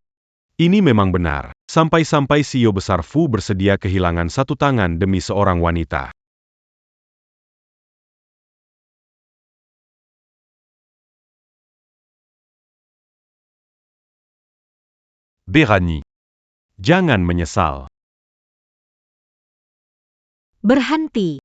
Ini memang benar. Sampai-sampai CEO besar Fu bersedia kehilangan satu tangan demi seorang wanita. Berani. Jangan menyesal. Berhenti.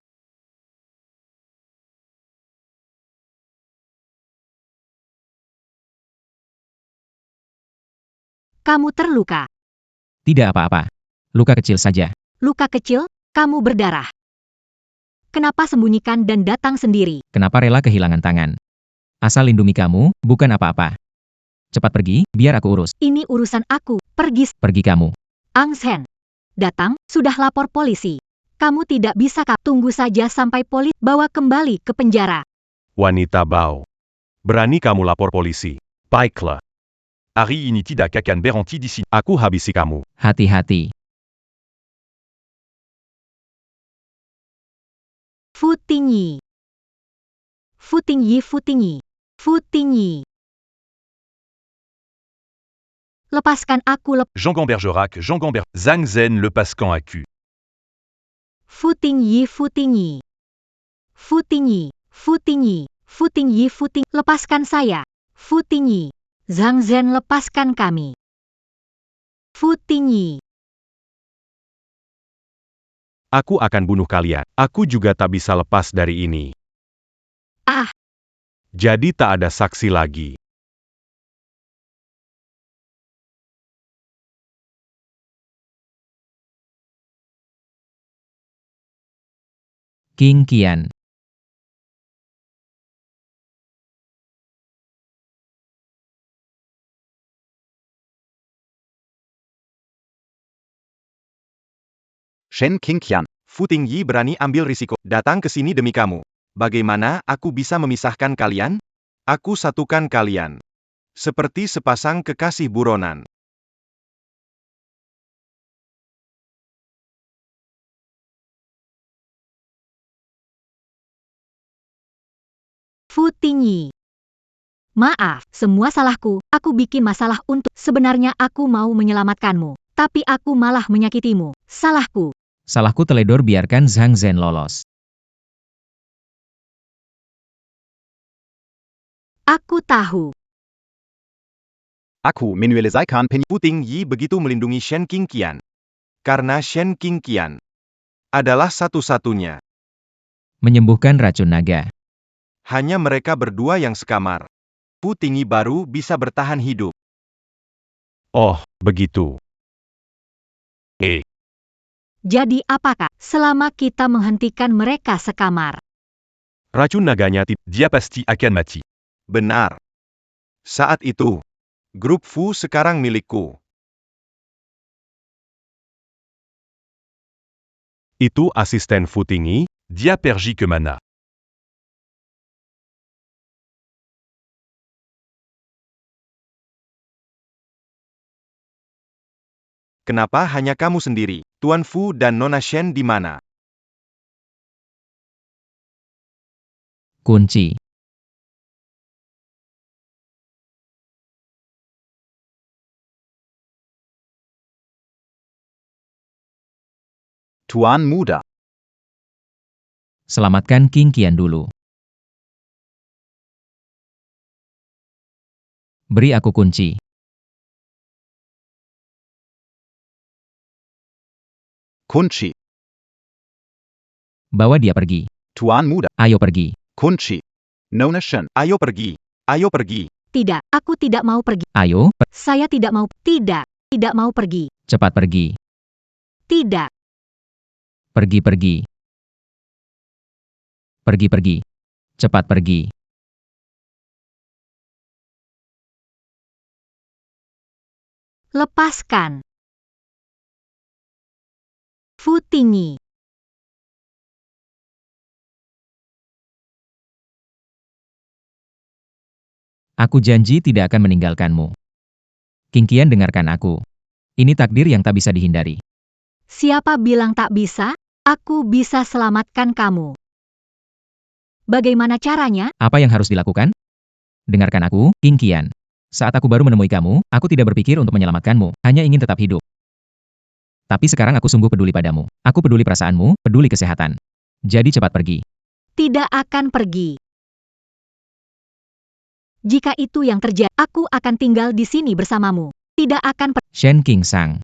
Kamu terluka. Tidak apa-apa. Luka kecil saja. Luka kecil, kamu berdarah. Kenapa sembunyikan dan datang sendiri? Kenapa rela kehilangan tangan? Asal lindungi kamu, bukan apa-apa. Cepat pergi, biar aku urus. Ini urusan aku, pergi. Pergi kamu. Ang Shen. Datang, sudah lapor polisi. Kamu tidak bisa tunggu saja sampai polisi bawa kembali ke penjara. Wanita Bao. Berani kamu lapor polisi. Baiklah. Hari ini tidak akan berhenti di sini. Aku habisi kamu. Hati-hati. Fu Tingyi. Fu Tingyi, Fu Tingyi. Fu Tingyi. Lepaskan aku, Jean Bergerac, Zhang Zhen lepaskan aku. Fu Tingyi, Fu Tingyi. Fu Tingyi, Fu Tingyi, Fu Tingyi, Fu Tingyi. Lepaskan saya. Fu Tingyi. Zhang Zhen, lepaskan kami. Fu Tingyi. Aku akan bunuh kalian. Aku juga tak bisa lepas dari ini. Ah, Jadi tak ada saksi lagi. Qingqian. Shen Qingqian. Fu Tingyi berani ambil risiko, datang ke sini demi kamu. Bagaimana aku bisa memisahkan kalian? Aku satukan kalian. Seperti sepasang kekasih buronan. Tinggi. Maaf, semua salahku. Aku bikin masalah untuk... Sebenarnya aku mau menyelamatkanmu, tapi aku malah menyakitimu. Salahku. Salahku teledor, biarkan Zhang Zhen lolos. Aku tahu. Aku menyelesaikan Fu Tingyi begitu melindungi Shen Qingqian. Karena Shen Qingqian adalah satu-satunya. Menyembuhkan racun naga. Hanya mereka berdua yang sekamar. Fu Tingyi baru bisa bertahan hidup. Oh, begitu. Jadi apakah selama kita menghentikan mereka sekamar? Racun naganya dia pasti akan mati. Benar. Saat itu, grup Fu sekarang milikku. Itu asisten Fu Tingyi, dia pergi kemana? Kenapa hanya kamu sendiri? Tuan Fu dan Nona Shen di mana? Kunci. Tuan Muda. Selamatkan Qingqian dulu. Beri aku kunci. Kunci. Bawa dia pergi. Tuan Muda. Ayo pergi. Kunci. Nona Shen. Ayo pergi. Ayo pergi. Tidak, aku tidak mau pergi. Ayo, Saya tidak mau. Tidak, tidak mau pergi. cepat pergi. Tidak. Pergi-pergi. Pergi-pergi. Cepat pergi. Lepaskan. Fu Tingyi. Aku janji tidak akan meninggalkanmu. Qingqian, dengarkan aku. Ini takdir yang tak bisa dihindari. Siapa bilang tak bisa? Aku bisa selamatkan kamu. Bagaimana caranya? Apa yang harus dilakukan? Dengarkan aku, Qingqian. Saat aku baru menemui kamu, aku tidak berpikir untuk menyelamatkanmu, hanya ingin tetap hidup. Tapi sekarang aku sungguh peduli padamu. Aku peduli perasaanmu, peduli kesehatan. Jadi cepat pergi. Tidak akan pergi. Jika itu yang terjadi, aku akan tinggal di sini bersamamu. Tidak akan pergi. Shen Qingsang.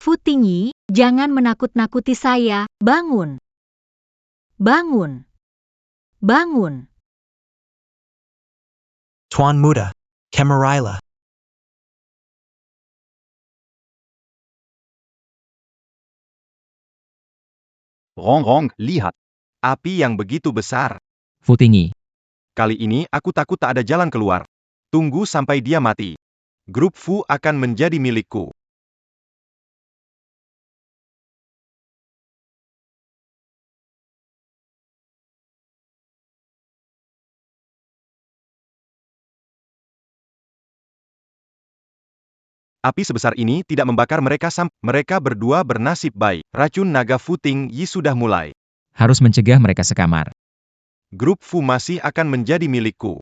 Fu Tingyi, jangan menakut-nakuti saya. Bangun. Bangun. Bangun. Tuan Muda. Camarilla. Rong, lihat. Api yang begitu besar. Fu Tingyi. Kali ini aku takut tak ada jalan keluar. Tunggu sampai dia mati. Grup Fu akan menjadi milikku. Api sebesar ini tidak membakar mereka mereka berdua bernasib baik. Racun naga Fu Tingyi sudah mulai. Harus mencegah mereka sekamar. Grup Fu masih akan menjadi milikku.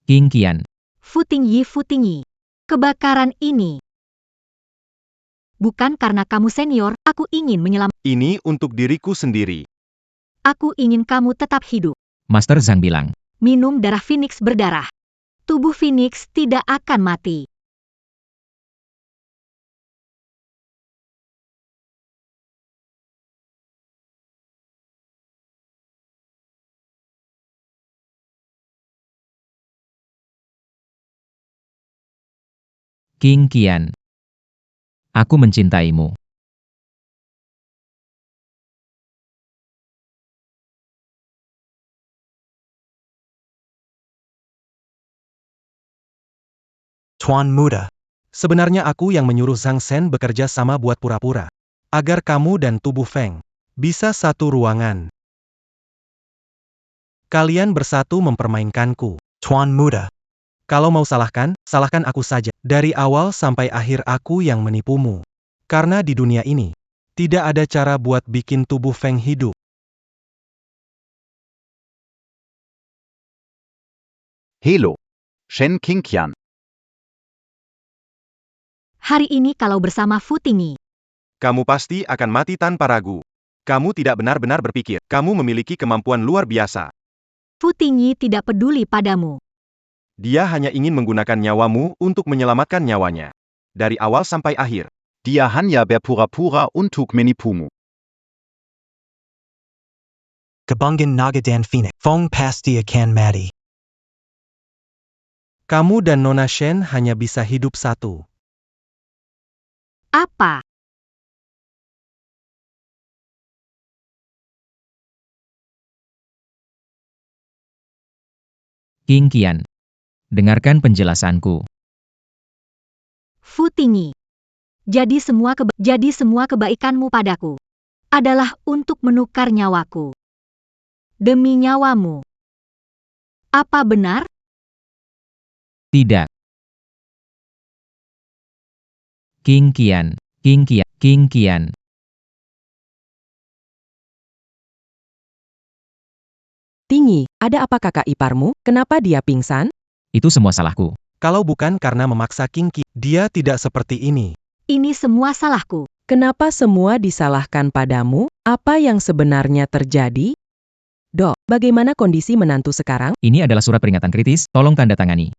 Qingqian. Fu Tingyi. Kebakaran ini. Bukan karena kamu senior, aku ingin menyelamatkan. Ini untuk diriku sendiri. Aku ingin kamu tetap hidup. Master Zhang bilang. Minum darah Phoenix berdarah. Tubuh Phoenix tidak akan mati. Qingqian. Aku mencintaimu. Tuan Muda. Sebenarnya aku yang menyuruh Zhang Shen bekerja sama buat pura-pura. Agar kamu dan tubuh Feng bisa satu ruangan. Kalian bersatu mempermainkanku. Tuan Muda. Kalau mau salahkan, salahkan aku saja. Dari awal sampai akhir aku yang menipumu. Karena di dunia ini, tidak ada cara buat bikin tubuh Feng hidup. Helo. Shen Qingqian. Hari ini kalau bersama Fu Tingyi, Kamu pasti akan mati tanpa ragu. Kamu tidak benar-benar berpikir. Kamu memiliki kemampuan luar biasa. Fu Tingyi tidak peduli padamu. Dia hanya ingin menggunakan nyawamu untuk menyelamatkan nyawanya. Dari awal sampai akhir. Dia hanya berpura-pura untuk menipumu. Kebanggan Naga dan Phoenix. Fong pasti akan mati. Kamu dan Nona Shen hanya bisa hidup satu. Apa? Qingqian. Dengarkan penjelasanku. Fu Tingyi. Jadi semua kebaikanmu padaku adalah untuk menukar nyawaku. Demi nyawamu. Apa benar? Tidak. Qingqian. Qingqian. Tingyi, ada apa kakak iparmu? Kenapa dia pingsan? Itu semua salahku. Kalau bukan karena memaksa King Qi, dia tidak seperti ini. Ini semua salahku. Kenapa semua disalahkan padamu? Apa yang sebenarnya terjadi? Dok, bagaimana kondisi menantu sekarang? Ini adalah surat peringatan kritis, tolong tanda tangani.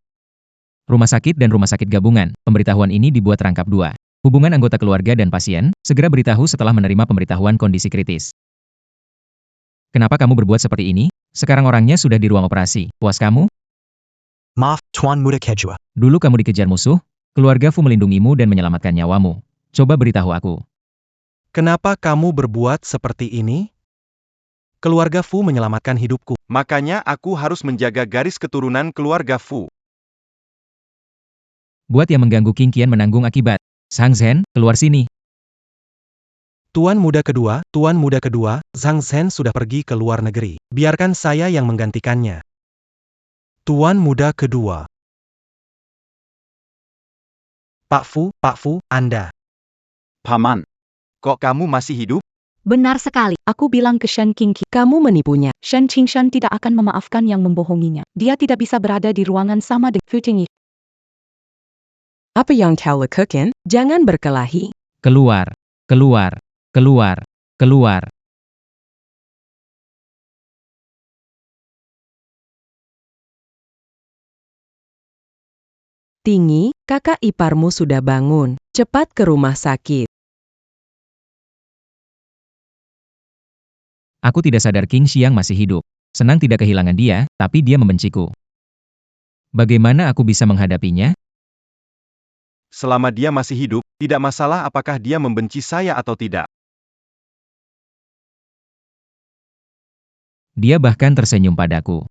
Rumah sakit dan rumah sakit gabungan, pemberitahuan ini dibuat rangkap 2. Hubungan anggota keluarga dan pasien, segera beritahu setelah menerima pemberitahuan kondisi kritis. Kenapa kamu berbuat seperti ini? Sekarang orangnya sudah di ruang operasi. Puas kamu? Maaf, Tuan Muda Kejua. Dulu kamu dikejar musuh, keluarga Fu melindungimu dan menyelamatkan nyawamu. Coba beritahu aku. Kenapa kamu berbuat seperti ini? Keluarga Fu menyelamatkan hidupku. Makanya aku harus menjaga garis keturunan keluarga Fu. Buat yang mengganggu Qingqian menanggung akibat. Zhang Shen, keluar sini. Tuan muda kedua, Zhang Shen sudah pergi ke luar negeri. Biarkan saya yang menggantikannya. Tuan muda kedua. Pak Fu, Anda. Paman. Kok kamu masih hidup? Benar sekali. Aku bilang ke Shen Qingqian. Kamu menipunya. Shen Qingqian tidak akan memaafkan yang membohonginya. Dia tidak bisa berada di ruangan sama dengan Fu Tingyi. Apa yang kau lakukan? Jangan berkelahi. Keluar. Keluar. Keluar. Keluar. Tingyi, kakak iparmu sudah bangun. Cepat ke rumah sakit. Aku tidak sadar Qing Xiang masih hidup. Senang tidak kehilangan dia, tapi dia membenciku. Bagaimana aku bisa menghadapinya? Selama dia masih hidup, tidak masalah apakah dia membenci saya atau tidak. Dia bahkan tersenyum padaku.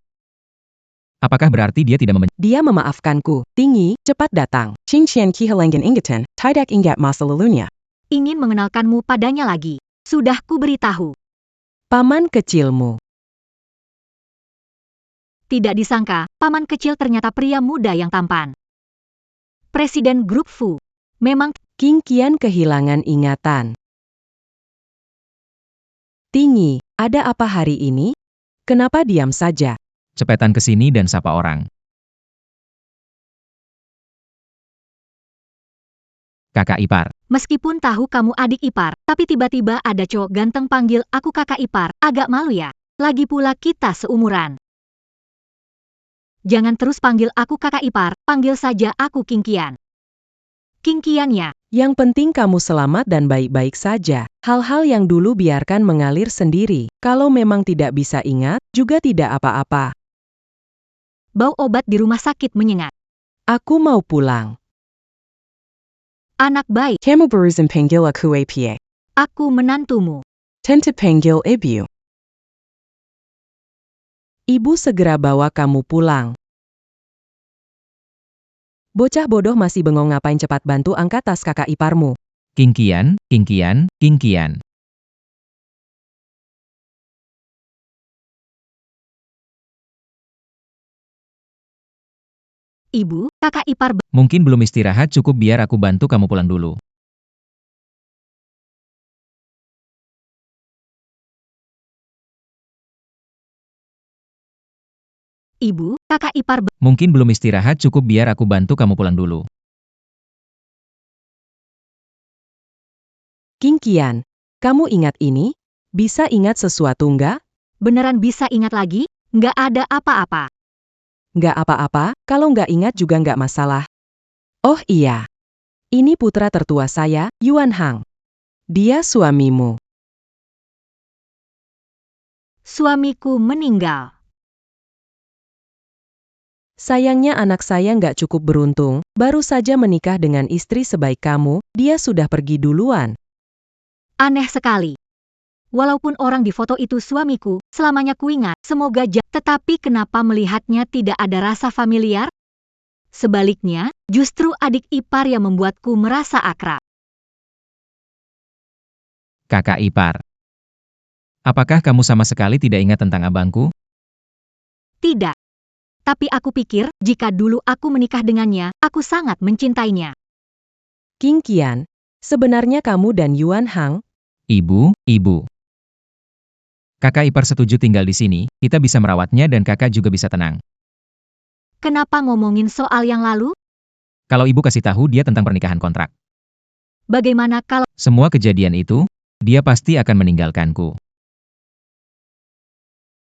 Apakah berarti dia tidak membenci? Dia memaafkanku. Tingyi, cepat datang. Qingqian kehilangan ingatan, tidak ingat masa lalunya. Ingin mengenalkanmu padanya lagi. Sudah ku beritahu. Paman kecilmu. Tidak disangka, paman kecil ternyata pria muda yang tampan. Presiden Grup Fu. Memang Qingqian kehilangan ingatan. Tingyi, ada apa hari ini? Kenapa diam saja? Cepetan ke sini dan sapa orang. Kakak ipar. meskipun tahu kamu adik ipar, tapi tiba-tiba ada cowok ganteng panggil aku kakak ipar, agak malu ya. Lagi pula kita seumuran. Jangan terus panggil aku kakak ipar, panggil saja aku Qingqian. Qingqian ya. Yang penting kamu selamat dan baik-baik saja. Hal-hal yang dulu biarkan mengalir sendiri. Kalau memang tidak bisa ingat, juga tidak apa-apa. Bau obat di rumah sakit menyengat. Aku mau pulang. Anak baik. Kamu berusaha panggil aku apa? Aku menantumu. Tentu panggil ibu. Ibu segera bawa kamu pulang. Bocah bodoh masih bengong, ngapain, cepat bantu angkat tas kakak iparmu. Kingkian, Kingkian, Kingkian. Ibu, kakak ipar Mungkin belum istirahat cukup, biar aku bantu kamu pulang dulu. Ibu, kakak ipar Mungkin belum istirahat cukup, biar aku bantu kamu pulang dulu. Kingkian, kamu ingat ini? Bisa ingat sesuatu nggak? beneran bisa ingat lagi? Nggak ada apa-apa. Nggak apa-apa, kalau nggak ingat juga nggak masalah. Oh iya. Ini putra tertua saya, Yuan Hang. Dia suamimu. Suamiku meninggal. Sayangnya anak saya nggak cukup beruntung, baru saja menikah dengan istri sebaik kamu, dia sudah pergi duluan. Aneh sekali. Walaupun orang di foto itu suamiku, selamanya kuingat, semoga tetapi kenapa melihatnya tidak ada rasa familiar? Sebaliknya, justru adik ipar yang membuatku merasa akrab. Kakak ipar. Apakah kamu sama sekali tidak ingat tentang abangku? Tidak. Tapi aku pikir, jika dulu aku menikah dengannya, aku sangat mencintainya. Kingkian, sebenarnya kamu dan Yuan Hang, Ibu. Kakak ipar setuju tinggal di sini, kita bisa merawatnya dan kakak juga bisa tenang. Kenapa ngomongin soal yang lalu? Kalau ibu kasih tahu dia tentang pernikahan kontrak. Bagaimana kalau Semua kejadian itu, dia pasti akan meninggalkanku.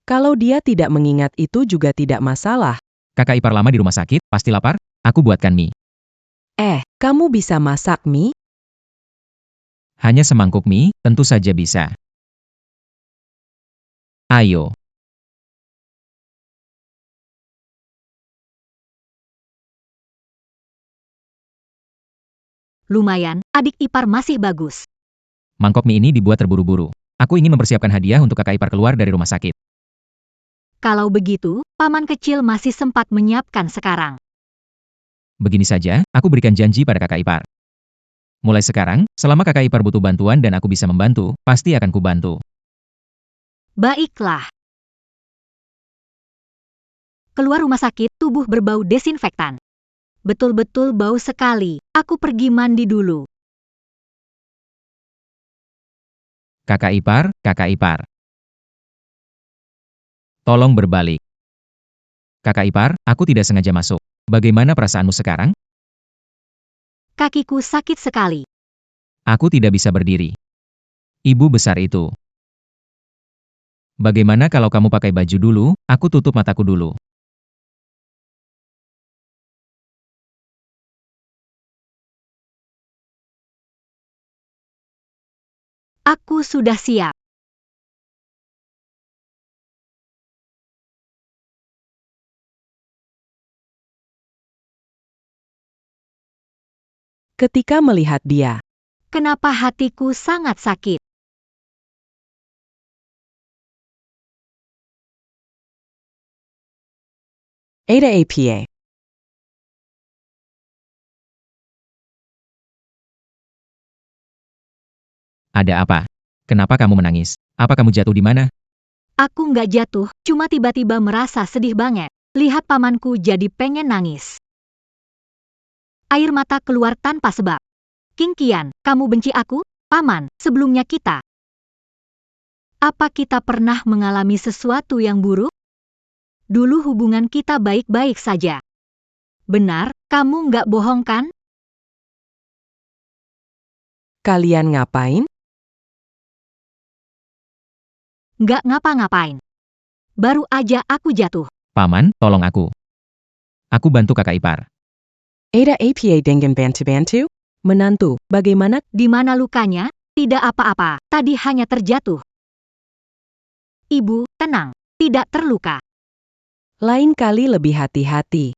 kalau dia tidak mengingat itu juga tidak masalah. Kakak ipar lama di rumah sakit, pasti lapar? Aku buatkan mie. Kamu bisa masak mie? Hanya semangkuk mie, tentu saja bisa. Ayo. lumayan, adik ipar masih bagus. Mangkok mie ini dibuat terburu-buru. Aku ingin mempersiapkan hadiah untuk kakak ipar keluar dari rumah sakit. Kalau begitu, paman kecil masih sempat menyiapkan sekarang. Begini saja, aku berikan janji pada kakak ipar. Mulai sekarang, selama kakak ipar butuh bantuan dan aku bisa membantu, pasti akan kubantu. Baiklah. Keluar rumah sakit, tubuh berbau desinfektan. Betul-betul bau sekali. Aku pergi mandi dulu. Kakak ipar. Tolong berbalik. Kakak ipar, aku tidak sengaja masuk. Bagaimana perasaanmu sekarang? Kakiku sakit sekali. Aku tidak bisa berdiri. Ibu besar itu. Bagaimana kalau kamu pakai baju dulu, aku tutup mataku dulu. Aku sudah siap. Ketika melihat dia, Kenapa hatiku sangat sakit? Ada apa? Ada apa? Kenapa kamu menangis? Apa kamu jatuh di mana? Aku nggak jatuh, cuma tiba-tiba merasa sedih banget. Lihat pamanku jadi pengen nangis. Air mata keluar tanpa sebab. Kingkian, kamu benci aku? Paman, sebelumnya kita. Apa kita pernah mengalami sesuatu yang buruk? Dulu hubungan kita baik-baik saja. Benar, kamu nggak bohong kan? Kalian ngapain? Nggak ngapa-ngapain. Baru aja aku jatuh. Paman, tolong aku. Aku bantu kakak ipar. Ada apa dengan bantu-bantu? Menantu, bagaimana? Di mana lukanya? Tidak apa-apa, tadi hanya terjatuh. Ibu, tenang, tidak terluka. Lain kali lebih hati-hati.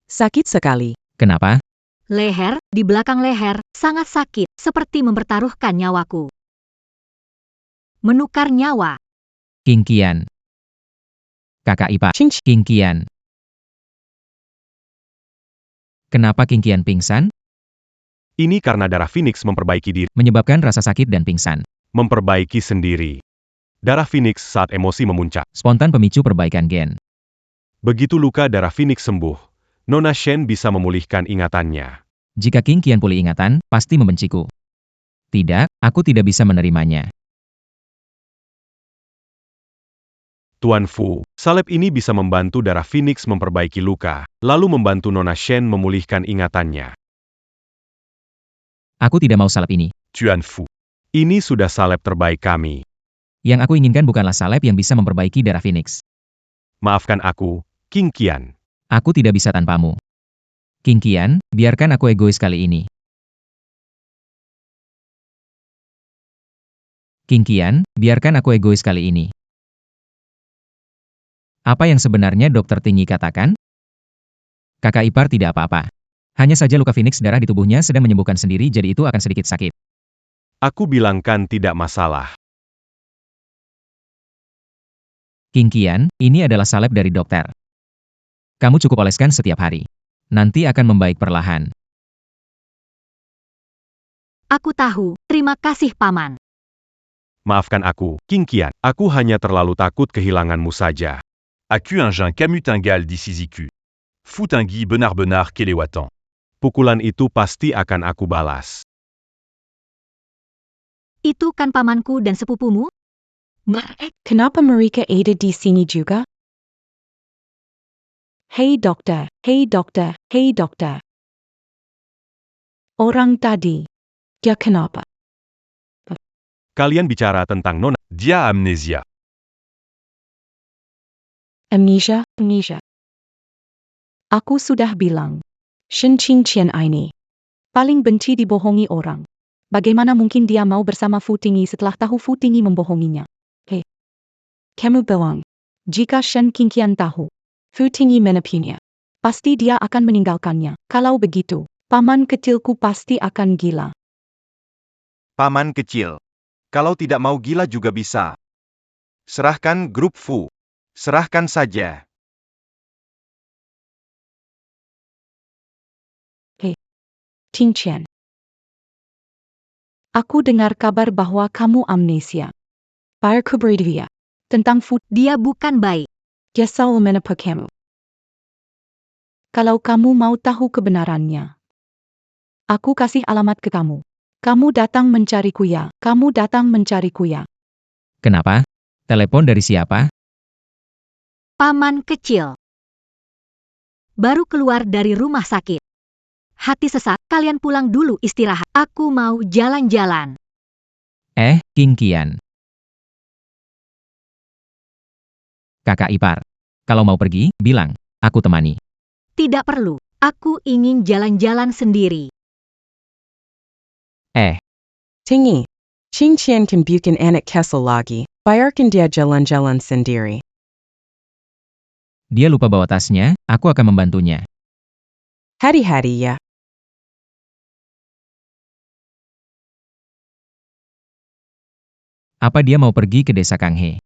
Sakit sekali. Kenapa? Leher, di belakang leher, sangat sakit, seperti mempertaruhkan nyawaku. Menukar nyawa. Kingkian. Kakak ipar, King Qian. Kenapa King Qian pingsan? Ini karena darah Phoenix memperbaiki diri, Menyebabkan rasa sakit dan pingsan. memperbaiki sendiri. Darah Phoenix saat emosi memuncak. Spontan pemicu perbaikan gen. Begitu luka darah Phoenix sembuh, Nona Shen bisa memulihkan ingatannya. Jika King Qian pulih ingatan, pasti membenciku. Tidak, aku tidak bisa menerimanya. Tuan Fu, salep ini bisa membantu darah Phoenix memperbaiki luka, lalu membantu Nona Shen memulihkan ingatannya. Aku tidak mau salep ini. Tuan Fu, ini sudah salep terbaik kami. Yang aku inginkan bukanlah salep yang bisa memperbaiki darah Phoenix. Maafkan aku, King Qian. Aku tidak bisa tanpamu. King Qian, biarkan aku egois kali ini. King Qian, biarkan aku egois kali ini. Apa yang sebenarnya Dokter Tinggi katakan? Kakak ipar tidak apa-apa. Hanya saja luka Phoenix darah di tubuhnya sedang menyembuhkan sendiri, jadi itu akan sedikit sakit. Aku bilangkan tidak masalah. King Qian, ini adalah salep dari dokter. Kamu cukup oleskan setiap hari. Nanti akan membaik perlahan. Aku tahu, terima kasih Paman. Maafkan aku, King Qian. Aku hanya terlalu takut kehilanganmu saja. Acu-un-jin Camutingal disiziku. Foutingui Benard Kelewatan. Pukulan itu pasti akan aku balas. Itu kan pamanku dan sepupumu? Kenapa mereka ada di sini juga? Hei dokter, hei dokter, hei dokter. Orang tadi, dia kenapa? Kalian bicara tentang Nona. Dia amnesia. Amnesia. Aku sudah bilang, Shen Qingqian ini paling benci dibohongi orang. Bagaimana mungkin dia mau bersama Fu Tingyi setelah tahu Fu Tingyi membohonginya? Hei, kamu bilang, jika Shen Qingqian tahu Fu Tingyi menipunya, pasti dia akan meninggalkannya. Kalau begitu, paman kecilku pasti akan gila. Paman kecil. Kalau tidak mau gila juga bisa. Serahkan grup Fu. Serahkan saja. Qingqian. Aku dengar kabar bahwa kamu amnesia. Biar ku beri dia tentang Fu. Dia bukan baik. Dia selalu menipu kamu. Kalau kamu mau tahu kebenarannya, aku kasih alamat ke kamu. Kamu datang mencariku ya. Kamu datang mencariku ya. Kenapa? Telepon dari siapa? Paman kecil. Baru keluar dari rumah sakit. Hati sesak, kalian pulang dulu istirahat. Aku mau jalan-jalan. King Qian. Kakak ipar. Kalau mau pergi, bilang, aku temani. Tidak perlu, aku ingin jalan-jalan sendiri. Tinggi. Qingqian kan bukan anak kecil lagi. Biarkan dia jalan-jalan sendiri. Dia lupa bawa tasnya, aku akan membantunya. Hati-hati ya. Apa dia mau pergi ke desa Kang He?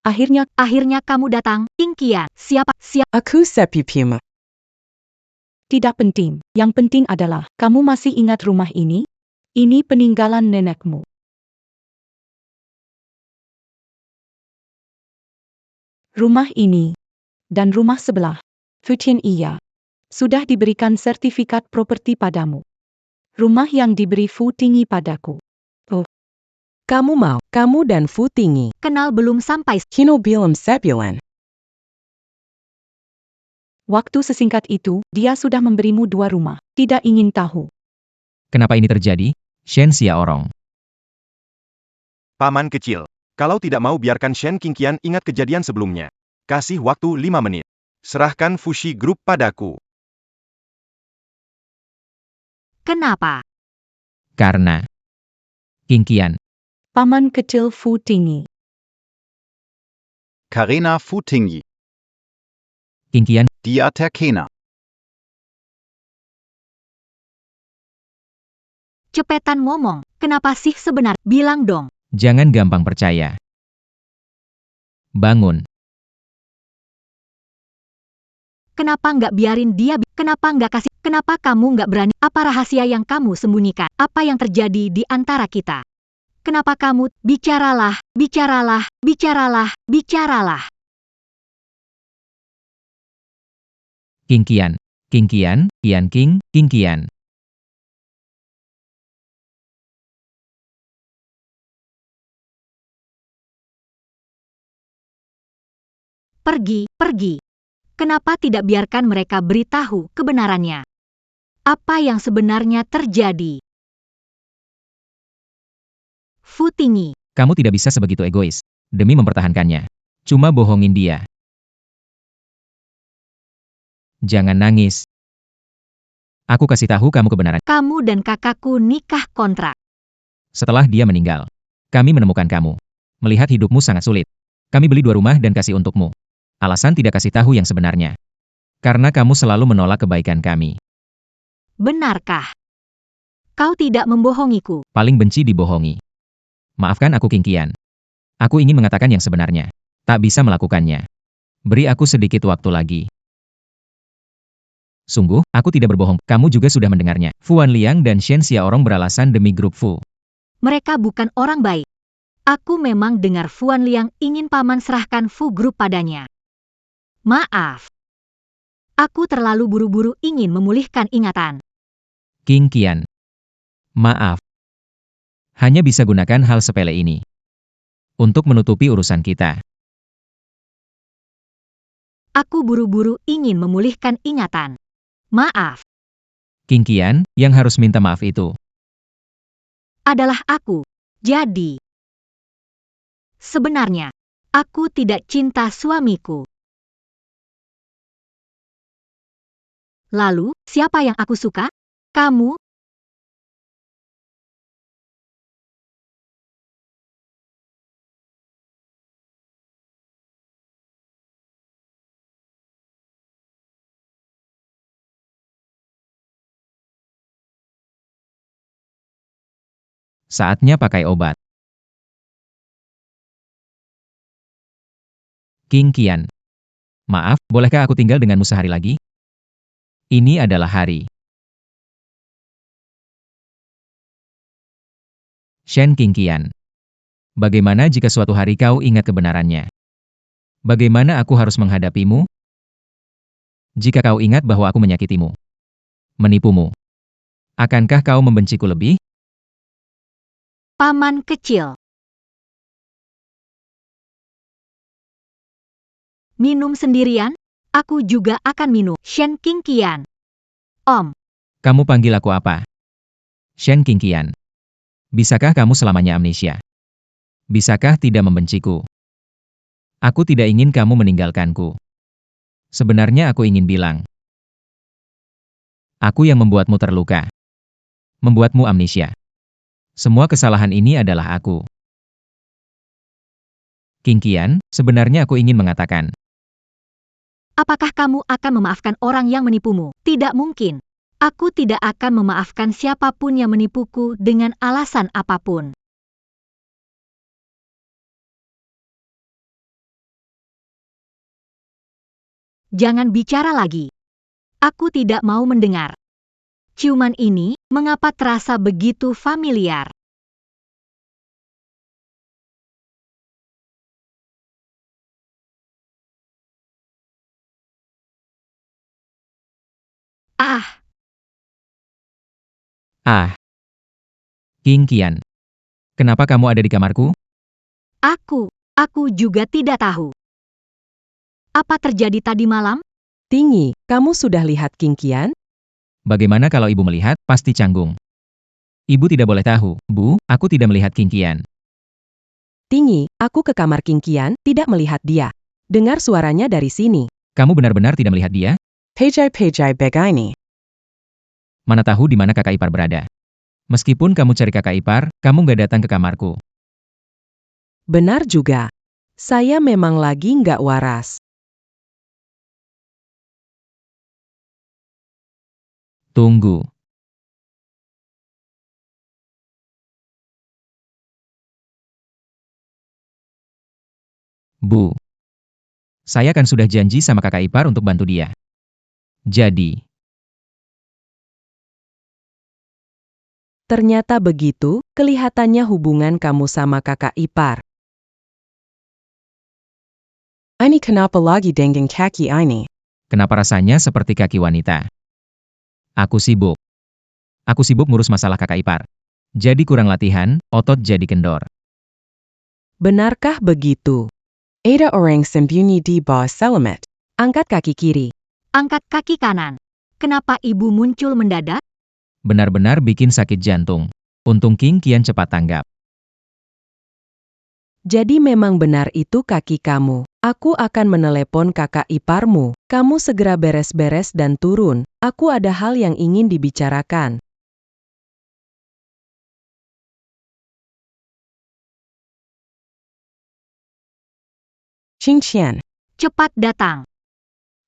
Akhirnya kamu datang, King Qian. Siapa? Aku sepupumu. Tidak penting. Yang penting adalah, kamu masih ingat rumah ini? Ini peninggalan nenekmu. Rumah ini dan rumah sebelah, Futian iya, sudah diberikan sertifikat properti padamu. Rumah yang diberi Fu Tingyi padaku. Kamu dan Fu Tingyi. Kenal belum sampai. Kino bilam sebulan. Waktu sesingkat itu, dia sudah memberimu 2 rumah. Tidak ingin tahu. Kenapa ini terjadi? Shen Xiaorong. Paman kecil. Kalau tidak mau biarkan Shen Qingqian ingat kejadian sebelumnya. Kasih waktu 5 menit. Serahkan Fushi Group padaku. Kenapa? Karena King Qian. Paman kecil Fu Tingyi. Karena Fu Tingyi. King Qian. Dia terkena. Cepetan ngomong, Kenapa sih sebenarnya? Bilang dong. Jangan gampang percaya. Bangun. Kenapa nggak biarin dia? Kenapa nggak kasih? Kenapa kamu nggak berani? Apa rahasia yang kamu sembunyikan? Apa yang terjadi di antara kita? Kenapa kamu? Bicaralah, bicaralah, bicaralah, bicaralah. King Qian. King Qian, Qian King, King Qian. Pergi, pergi. Kenapa tidak biarkan mereka beritahu kebenarannya? Apa yang sebenarnya terjadi? Fu Tingyi. Kamu tidak bisa sebegitu egois. Demi mempertahankannya. Cuma bohongin dia. Jangan nangis. Aku kasih tahu kamu kebenaran. Kamu dan kakakku nikah kontrak. Setelah dia meninggal, kami menemukan kamu. Melihat hidupmu sangat sulit. Kami beli 2 rumah dan kasih untukmu. Alasan tidak kasih tahu yang sebenarnya. Karena kamu selalu menolak kebaikan kami. Benarkah? Kau tidak membohongiku. Paling benci dibohongi. Maafkan aku King Qian. Aku ingin mengatakan yang sebenarnya. Tak bisa melakukannya. Beri aku sedikit waktu lagi. Sungguh, aku tidak berbohong. Kamu juga sudah mendengarnya. Fu Wanliang dan Shen Xiaorong beralasan demi grup Fu. Mereka bukan orang baik. Aku memang dengar Fu Wanliang ingin paman serahkan Fu Group padanya. Maaf. Aku terlalu buru-buru ingin memulihkan ingatan. King Qian. Maaf. Hanya bisa gunakan hal sepele ini. Untuk menutupi urusan kita. Aku buru-buru ingin memulihkan ingatan. Maaf. King Qian, yang harus minta maaf itu. Adalah aku. Jadi. Sebenarnya. Aku tidak cinta suamiku. Lalu, siapa yang aku suka? Kamu? Saatnya pakai obat. King Qian. Maaf, bolehkah aku tinggal denganmu sehari lagi? Ini adalah hari. Shen King Qian. Bagaimana jika suatu hari kau ingat kebenarannya? Bagaimana aku harus menghadapimu? Jika kau ingat bahwa aku menyakitimu, menipumu, akankah kau membenciku lebih? Paman kecil. Minum sendirian? Aku juga akan minum. Shen King Qian. Om. Kamu panggil aku apa? Shen King Qian. Bisakah kamu selamanya amnesia? Bisakah tidak membenciku? Aku tidak ingin kamu meninggalkanku. Sebenarnya aku ingin bilang. Aku yang membuatmu terluka. Membuatmu amnesia. Semua kesalahan ini adalah aku. King Qian, sebenarnya aku ingin mengatakan. Apakah kamu akan memaafkan orang yang menipumu? Tidak mungkin. Aku tidak akan memaafkan siapapun yang menipuku dengan alasan apapun. Jangan bicara lagi. Aku tidak mau mendengar. Ciuman ini, mengapa terasa begitu familiar? Ah, Ah. King Qian. Kenapa kamu ada di kamarku? aku juga tidak tahu. Apa terjadi tadi malam? Tingyi, kamu sudah lihat King Qian? Bagaimana kalau ibu melihat, pasti canggung. Ibu tidak boleh tahu, Bu, aku tidak melihat King Qian. Tinggi, aku ke kamar King Qian, tidak melihat dia. Dengar suaranya dari sini. Kamu benar-benar tidak melihat dia? Pejai-pejai begini. Mana tahu di mana kakak ipar berada. Meskipun kamu cari kakak ipar, kamu nggak datang ke kamarku. Benar juga. Saya memang lagi nggak waras. Tunggu. Bu. Saya kan sudah janji sama kakak ipar untuk bantu dia. Jadi, Ternyata begitu, kelihatannya hubungan kamu sama kakak ipar. Ini kenapa lagi dengan kaki ini? kenapa rasanya seperti kaki wanita? Aku sibuk. Aku sibuk ngurus masalah kakak ipar. Jadi kurang latihan, otot jadi kendor. Benarkah begitu? Ada orang sembunyi di bawah selamat. Angkat kaki kiri. Angkat kaki kanan. Kenapa ibu muncul mendadak? Benar-benar bikin sakit jantung. Untung King Kian cepat tanggap. Jadi memang benar itu kaki kamu. Aku akan menelepon kakak iparmu. Kamu segera beres-beres dan turun. Aku ada hal yang ingin dibicarakan. Qingqian. Cepat datang.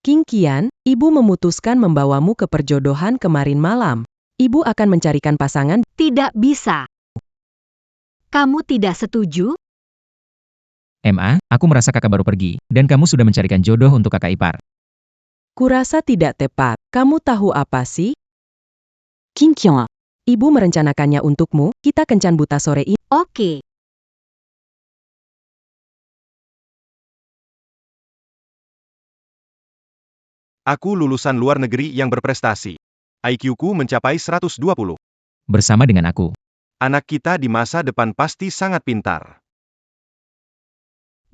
King Qian, ibu memutuskan membawamu ke perjodohan kemarin malam. Ibu akan mencarikan pasangan. Tidak bisa. Kamu tidak setuju? Aku merasa kakak baru pergi, dan kamu sudah mencarikan jodoh untuk kakak ipar. Kurasa tidak tepat. Kamu tahu apa sih? King Qian. Ibu merencanakannya untukmu. Kita kencan buta sore ini. Oke. Aku lulusan luar negeri yang berprestasi. IQ-ku mencapai 120. Bersama dengan aku. Anak kita di masa depan pasti sangat pintar.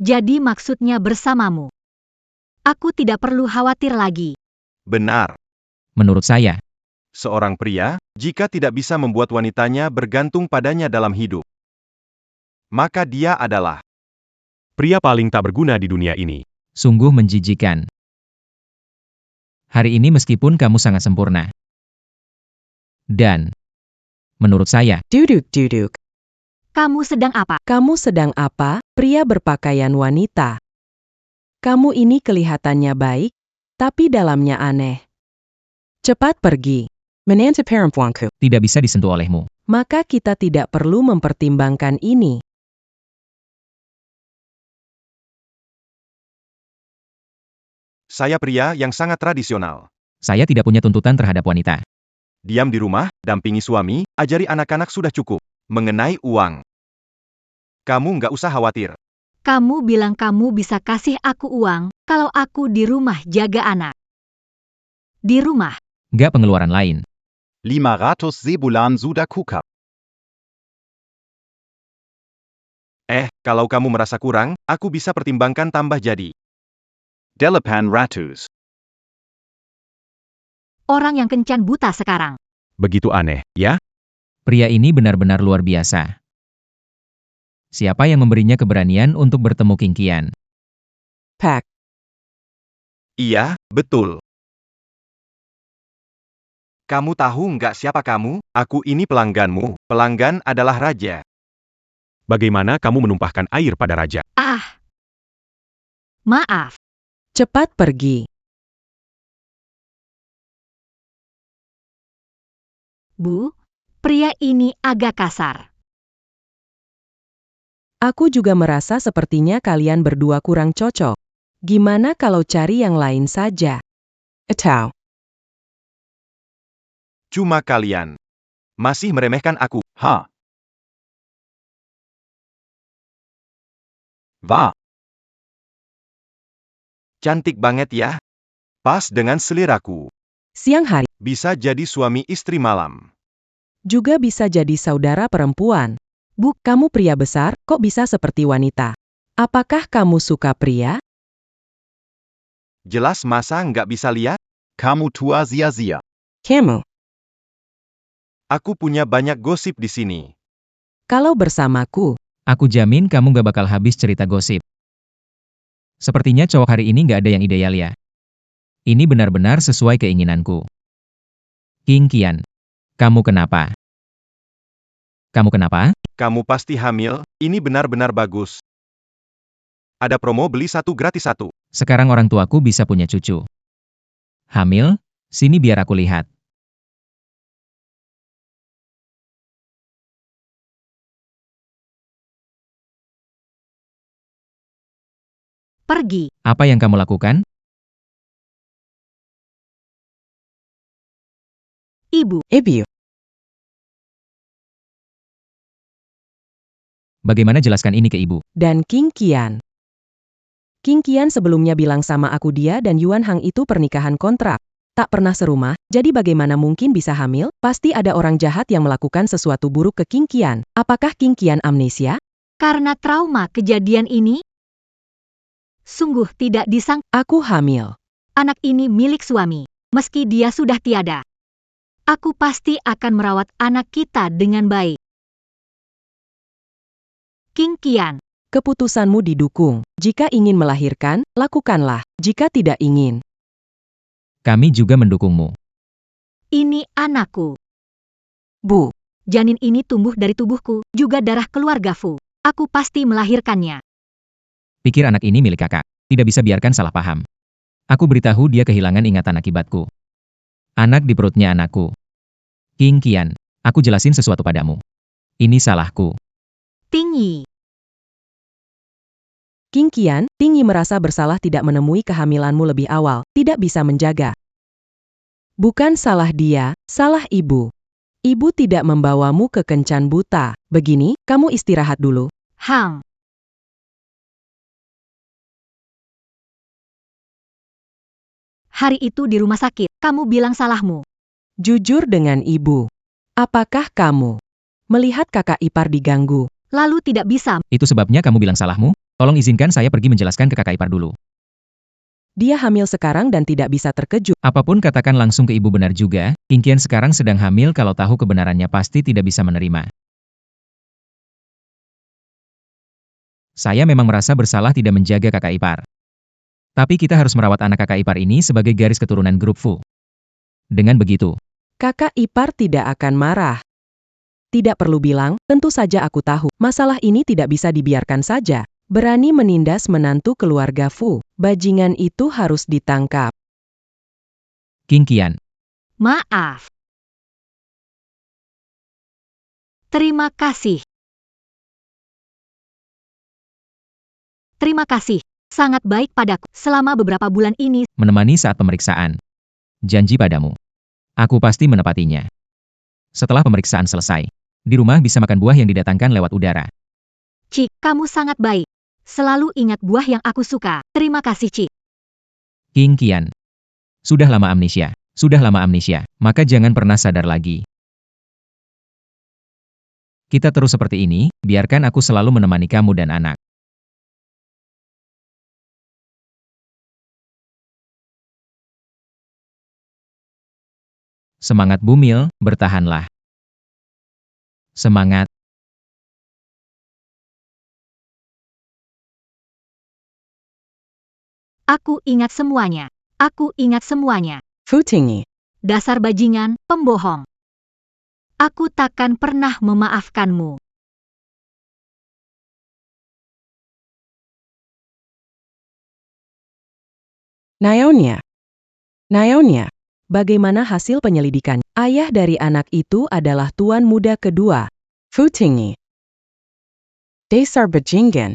Jadi maksudnya bersamamu. Aku tidak perlu khawatir lagi. Benar. Menurut saya, Seorang pria, jika tidak bisa membuat wanitanya bergantung padanya dalam hidup, maka dia adalah Pria paling tak berguna di dunia ini. sungguh menjijikan. Hari ini meskipun kamu sangat sempurna. Dan, menurut saya, Duduk. Kamu sedang apa? Kamu sedang apa, pria berpakaian wanita? Kamu ini kelihatannya baik, tapi dalamnya aneh. Cepat pergi. Menantu perempuanku. tidak bisa disentuh olehmu. Maka kita tidak perlu mempertimbangkan ini. saya pria yang sangat tradisional. Saya tidak punya tuntutan terhadap wanita. Diam di rumah, dampingi suami, ajari anak-anak sudah cukup. Mengenai uang, kamu nggak usah khawatir. Kamu bilang kamu bisa kasih aku uang kalau aku di rumah jaga anak. Di rumah. Nggak pengeluaran lain. 500 sebulan sudah cukup. Kalau kamu merasa kurang, aku bisa pertimbangkan tambah jadi. 800. Orang yang kencan buta sekarang. Begitu aneh, ya? Pria ini benar-benar luar biasa. Siapa yang memberinya keberanian untuk bertemu King Qian? Pak. Iya, betul. Kamu tahu nggak siapa kamu? Aku ini pelangganmu. Pelanggan adalah raja. Bagaimana kamu menumpahkan air pada raja? Maaf. Cepat pergi. Bu, pria ini agak kasar. Aku juga merasa sepertinya kalian berdua kurang cocok. Gimana kalau cari yang lain saja? Atau, Cuma kalian masih meremehkan aku. Ha. Va. Cantik banget ya. Pas dengan seliraku. siang hari, Bisa jadi suami istri malam. juga bisa jadi saudara perempuan. Bu, kamu pria besar, kok bisa seperti wanita? Apakah kamu suka pria? Jelas masa nggak bisa lihat? Kamu tua sia-sia. Kamu, Aku punya banyak gosip di sini. kalau bersamaku, Aku jamin kamu gak bakal habis cerita gosip. Sepertinya cowok hari ini gak ada yang ideal ya. Ini benar-benar sesuai keinginanku. King Qian, kamu kenapa? Kamu kenapa? Kamu pasti hamil, ini benar-benar bagus. Ada promo beli satu gratis satu. Sekarang orang tuaku bisa punya cucu. Hamil? Sini biar aku lihat. Pergi. Apa yang kamu lakukan? Ibu. Ibu. Bagaimana jelaskan ini ke ibu? Dan King Qian. King Qian sebelumnya bilang sama aku dia dan Yuan Hang itu pernikahan kontrak. Tak pernah serumah, jadi bagaimana mungkin bisa hamil? Pasti ada orang jahat yang melakukan sesuatu buruk ke King Qian. Apakah King Qian amnesia? Karena trauma kejadian ini? Sungguh tidak disangka. Aku hamil. Anak ini milik suami, meski dia sudah tiada. Aku pasti akan merawat anak kita dengan baik. King Qian. Keputusanmu didukung. Jika ingin melahirkan, lakukanlah. Jika tidak ingin. Kami juga mendukungmu. Ini anakku. Bu. Janin ini tumbuh dari tubuhku, juga darah keluarga Fu. Aku pasti melahirkannya. Pikir anak ini milik kakak. Tidak bisa biarkan salah paham. Aku beritahu dia kehilangan ingatan akibatku. Anak di perutnya anakku. King Qian, aku jelasin sesuatu padamu. Ini salahku. Tingyi. King Qian, Tingyi merasa bersalah tidak menemui kehamilanmu lebih awal, tidak bisa menjaga. Bukan salah dia, salah ibu. Ibu tidak membawamu ke kencan buta. Begini, kamu istirahat dulu. Hang. Hari itu di rumah sakit, kamu bilang salahmu. Jujur dengan ibu. Apakah kamu melihat kakak ipar diganggu? Lalu tidak bisa. Itu sebabnya kamu bilang salahmu? Tolong izinkan saya pergi menjelaskan ke kakak ipar dulu. Dia hamil sekarang dan tidak bisa terkejut. Apapun katakan langsung ke ibu benar juga, King Qian sekarang sedang hamil kalau tahu kebenarannya pasti tidak bisa menerima. Saya memang merasa bersalah tidak menjaga kakak ipar. Tapi kita harus merawat anak kakak ipar ini sebagai garis keturunan grup Fu. Dengan begitu, Kakak ipar tidak akan marah. Tidak perlu bilang, tentu saja aku tahu. Masalah ini tidak bisa dibiarkan saja. Berani menindas menantu keluarga Fu. Bajingan itu harus ditangkap. King Qian, Maaf. Terima kasih. Terima kasih. Sangat baik padaku selama beberapa bulan ini. menemani saat pemeriksaan. Janji padamu. Aku pasti menepatinya. Setelah pemeriksaan selesai, di rumah bisa makan buah yang didatangkan lewat udara. Cik, kamu sangat baik. Selalu ingat buah yang aku suka. Terima kasih, Cik. King Qian. Sudah lama amnesia. Sudah lama amnesia, maka jangan pernah sadar lagi. Kita terus seperti ini, biarkan aku selalu menemani kamu dan anak. Semangat Bumil, bertahanlah. Semangat. Aku ingat semuanya. Aku ingat semuanya. Fu Tingyi. Dasar bajingan, pembohong. Aku takkan pernah memaafkanmu. Naonya. Naonya. Bagaimana hasil penyelidikan? Ayah dari anak itu adalah tuan muda kedua. Fu Tingyi. Dasar bajingan.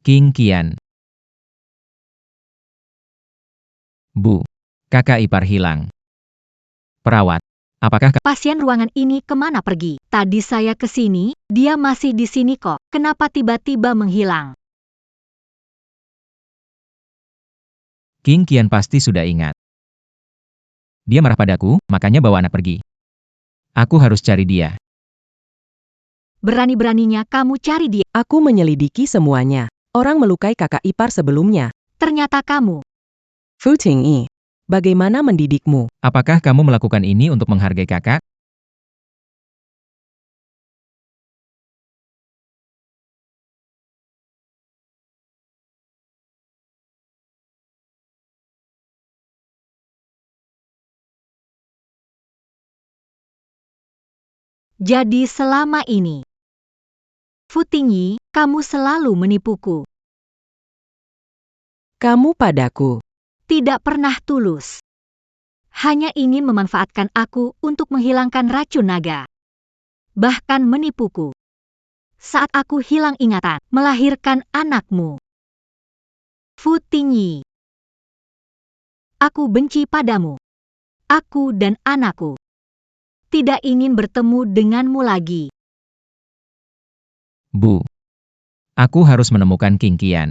King Qian. Bu, kakak ipar hilang. Perawat, apakah Pasien ruangan ini kemana pergi? Tadi saya ke sini, dia masih di sini kok. Kenapa tiba-tiba menghilang? King Qian pasti sudah ingat. Dia marah padaku, makanya bawa anak pergi. Aku harus cari dia. Berani-beraninya kamu cari dia. Aku menyelidiki semuanya. Orang melukai kakak ipar sebelumnya. Ternyata kamu. Fu Tingyi. Bagaimana mendidikmu? Apakah kamu melakukan ini untuk menghargai kakak? Jadi selama ini, Fu Tingyi, kamu selalu menipuku. Kamu padaku. Tidak pernah tulus. Hanya ingin memanfaatkan aku untuk menghilangkan racun naga. bahkan menipuku. Saat aku hilang ingatan, melahirkan anakmu. Fu Tingyi. Aku benci padamu. Aku dan anakku tidak ingin bertemu denganmu lagi. Bu. Aku harus menemukan King Qian.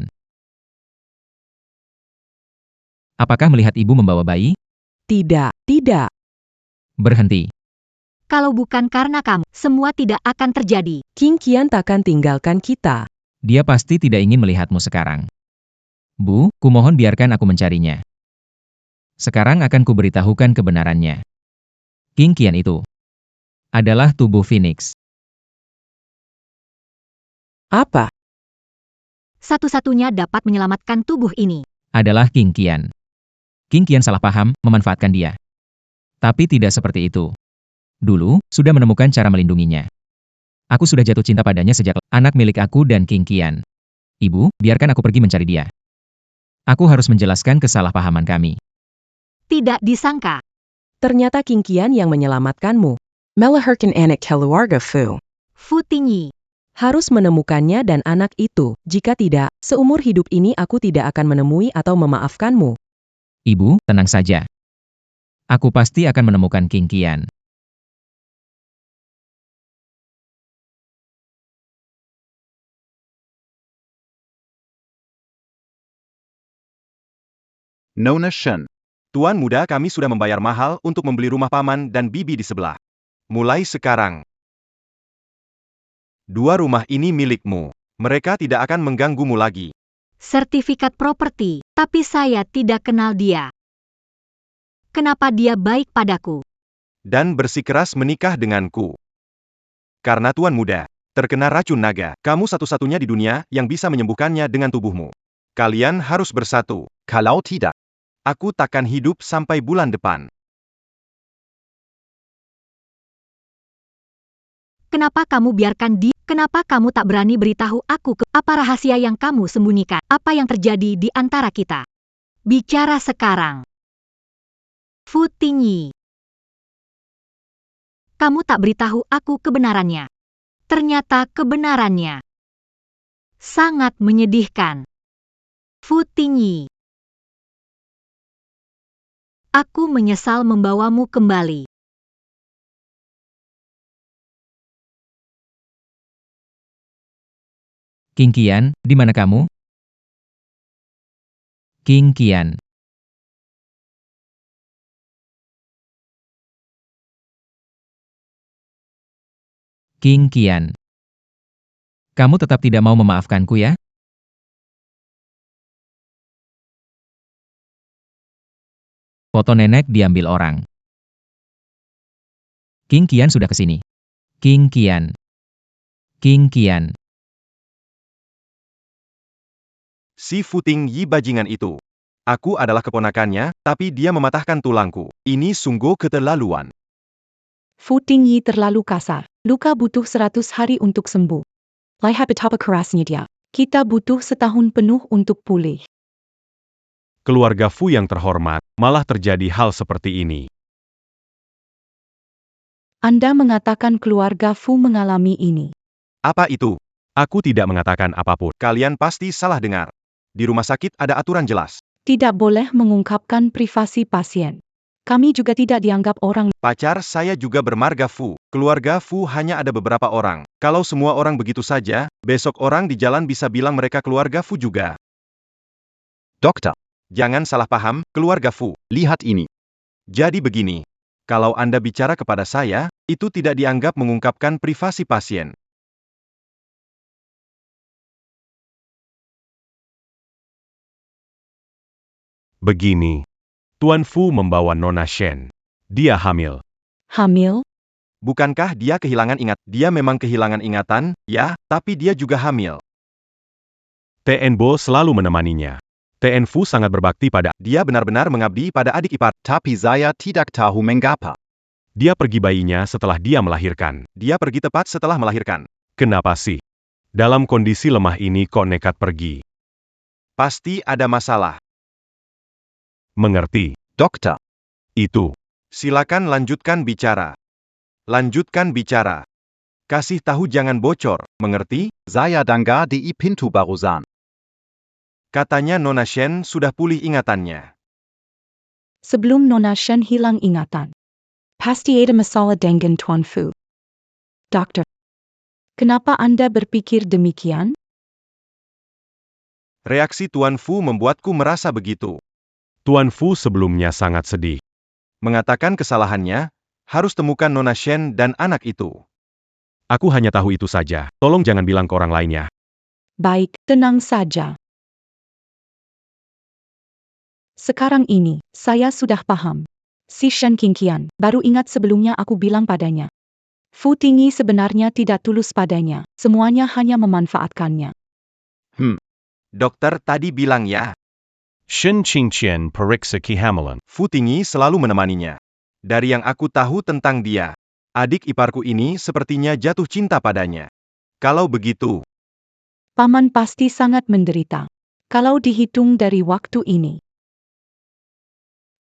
Apakah melihat ibu membawa bayi? Tidak, tidak. Berhenti. Kalau bukan karena kamu, semua tidak akan terjadi. King Qian takkan tinggalkan kita. Dia pasti tidak ingin melihatmu sekarang. Bu, kumohon biarkan aku mencarinya. Sekarang akan kuberitahukan kebenarannya. King Qian itu adalah tubuh Phoenix. Apa? Satu-satunya dapat menyelamatkan tubuh ini. Adalah King Qian. King Qian salah paham, memanfaatkan dia. Tapi tidak seperti itu. Dulu, sudah menemukan cara melindunginya. Aku sudah jatuh cinta padanya sejak anak milik aku dan King Qian. Ibu, biarkan aku pergi mencari dia. Aku harus menjelaskan kesalahpahaman kami. Tidak disangka. Ternyata King Qian yang menyelamatkanmu. Melahirkan anak keluarga Fu. Fu Tingyi. Harus menemukannya dan anak itu. Jika tidak, seumur hidup ini aku tidak akan menemui atau memaafkanmu. Ibu, tenang saja. Aku pasti akan menemukan King Qian. Nona Shen. Tuan muda, kami sudah membayar mahal untuk membeli rumah paman dan bibi di sebelah. Mulai sekarang, 2 rumah ini milikmu. Mereka tidak akan mengganggumu lagi. Sertifikat properti, tapi saya tidak kenal dia. Kenapa dia baik padaku? Dan bersikeras menikah denganku. Karena tuan muda terkena racun naga, kamu satu-satunya di dunia yang bisa menyembuhkannya dengan tubuhmu. Kalian harus bersatu. Kalau tidak, Aku takkan hidup sampai bulan depan. Kenapa kamu biarkan dia? Kenapa kamu tak berani beritahu aku apa rahasia yang kamu sembunyikan? Apa yang terjadi di antara kita? Bicara sekarang. Fu Tingyi. Kamu tak beritahu aku kebenarannya. Ternyata kebenarannya sangat menyedihkan. Fu Tingyi. Aku menyesal membawamu kembali. King Qian, di mana kamu? King Qian. King Qian. Kamu tetap tidak mau memaafkanku ya? Foto nenek diambil orang. King Qian sudah kesini. King Qian. King Qian. Si Fu Tingyi bajingan itu. Aku adalah keponakannya, tapi dia mematahkan tulangku. Ini sungguh keterlaluan. Fu Tingyi terlalu kasar. Luka butuh 100 hari untuk sembuh. Lihat betapa kerasnya dia. Kita butuh setahun penuh untuk pulih. Keluarga Fu yang terhormat, malah terjadi hal seperti ini. Anda mengatakan keluarga Fu mengalami ini. Apa itu? Aku tidak mengatakan apapun. Kalian pasti salah dengar. Di rumah sakit ada aturan jelas. Tidak boleh mengungkapkan privasi pasien. Kami juga tidak dianggap orang. Pacar saya juga bermarga Fu. Keluarga Fu hanya ada beberapa orang. Kalau semua orang begitu saja, besok orang di jalan bisa bilang mereka keluarga Fu juga. Dokter, Jangan salah paham, keluarga Fu. lihat ini. Jadi begini. Kalau Anda bicara kepada saya, itu tidak dianggap mengungkapkan privasi pasien. Begini. Tuan Fu membawa Nona Shen. Dia hamil. Hamil? Bukankah dia kehilangan ingat? Dia memang kehilangan ingatan, ya, tapi dia juga hamil. TN Bo selalu menemaninya. TN Fu sangat berbakti pada. Dia benar-benar mengabdi pada adik ipar. Tapi saya tidak tahu mengapa. Dia pergi bayinya setelah dia melahirkan. Dia pergi tepat setelah melahirkan. Kenapa sih? Dalam kondisi lemah ini kok nekat pergi? Pasti ada masalah. Mengerti? Dokter, Itu. Silakan lanjutkan bicara. Lanjutkan bicara. Kasih tahu jangan bocor, mengerti? Saya dengar di pintu barusan. Katanya Nona Shen sudah pulih ingatannya. Sebelum Nona Shen hilang ingatan. Pasti ada masalah dengan Tuan Fu. Dokter, kenapa Anda berpikir demikian? Reaksi Tuan Fu membuatku merasa begitu. Tuan Fu sebelumnya sangat sedih. Mengatakan kesalahannya, harus temukan Nona Shen dan anak itu. Aku hanya tahu itu saja. Tolong jangan bilang ke orang lainnya. Baik, tenang saja. Sekarang ini, saya sudah paham. Si Shen Qingqian, baru ingat sebelumnya aku bilang padanya. Fu Tingyi sebenarnya tidak tulus padanya, semuanya hanya memanfaatkannya. Dokter tadi bilang ya, Shen Qingqian periksa kehamilan. Fu Tingyi selalu menemaninya. Dari yang aku tahu tentang dia, adik iparku ini sepertinya jatuh cinta padanya. Kalau begitu, Paman pasti sangat menderita. Kalau dihitung dari waktu ini.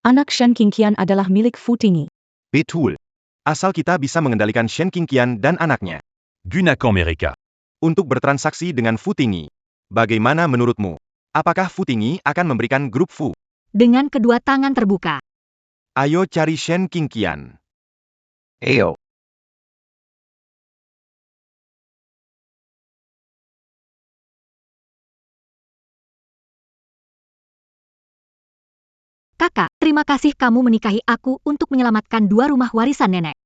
Anak Shen Qingqian adalah milik Fu Tingyi. Betul. asal kita bisa mengendalikan Shen Qingqian dan anaknya Gunak Amerika. untuk bertransaksi dengan Fu Tingyi. Bagaimana menurutmu? Apakah Fu Tingyi akan memberikan grup Fu? Dengan kedua tangan terbuka. Ayo cari Shen Qingqian. Ayo. Kakak, terima kasih kamu menikahi aku untuk menyelamatkan 2 rumah warisan nenek.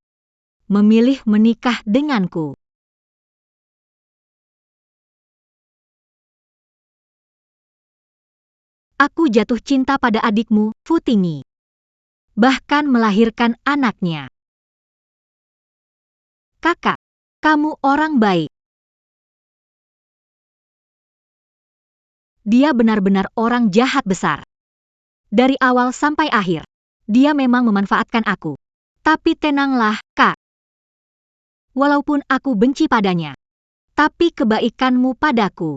Memilih menikah denganku. Aku jatuh cinta pada adikmu, Fu Tingyi. Bahkan melahirkan anaknya. Kakak, kamu orang baik. Dia benar-benar orang jahat besar. Dari awal sampai akhir, dia memang memanfaatkan aku. Tapi tenanglah, Kak. Walaupun aku benci padanya, tapi kebaikanmu padaku.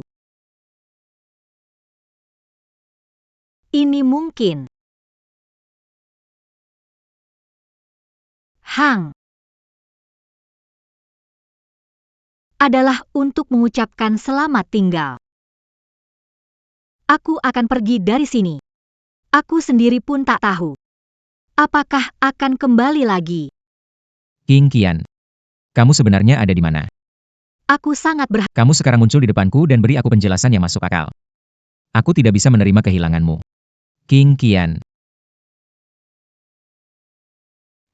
Ini mungkin. Hang. Adalah untuk mengucapkan selamat tinggal. Aku akan pergi dari sini. Aku sendiri pun tak tahu. Apakah akan kembali lagi? Qingqian. Kamu sebenarnya ada di mana? Aku sangat berharap. Kamu sekarang muncul di depanku dan beri aku penjelasan yang masuk akal. Aku tidak bisa menerima kehilanganmu. Qingqian.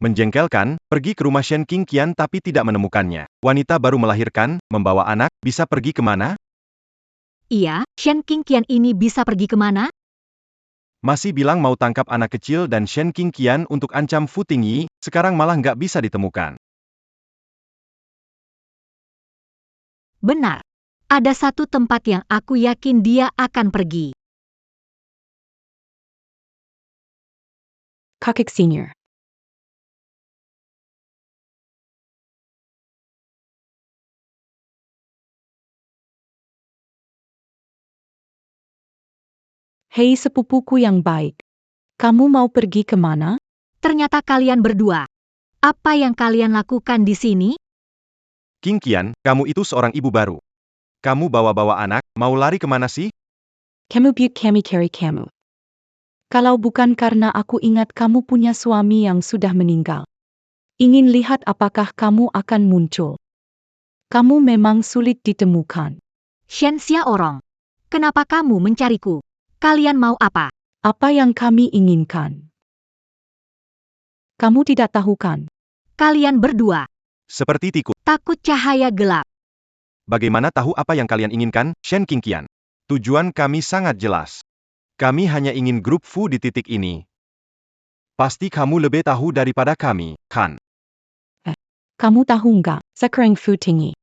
Menjengkelkan, pergi ke rumah Shen Qingqian tapi tidak menemukannya. Wanita baru melahirkan, membawa anak, bisa pergi kemana? Iya, Shen Qingqian ini bisa pergi kemana? Masih bilang mau tangkap anak kecil dan Shen Qingqian untuk ancam Fu Tingyi, sekarang malah nggak bisa ditemukan. Benar. Ada satu tempat yang aku yakin dia akan pergi. Kakek Senior. Hei sepupuku yang baik. Kamu mau pergi kemana? Ternyata kalian berdua. Apa yang kalian lakukan di sini? Qingqian, kamu itu seorang ibu baru. Kamu bawa-bawa anak, mau lari kemana sih? Kamu biuk kami cari kamu. Kalau bukan karena aku ingat kamu punya suami yang sudah meninggal. Ingin lihat apakah kamu akan muncul. Kamu memang sulit ditemukan. Shen Xiaorong. Kenapa kamu mencariku? Kalian mau apa? Apa yang kami inginkan? Kamu tidak tahu kan? Kalian berdua. Seperti tikus. Takut cahaya gelap. Bagaimana tahu apa yang kalian inginkan, Shen Qingqian? Tujuan kami sangat jelas. Kami hanya ingin grup Fu di titik ini. Pasti kamu lebih tahu daripada kami, kan? Kamu tahu nggak, sekarang Fu Tingyi.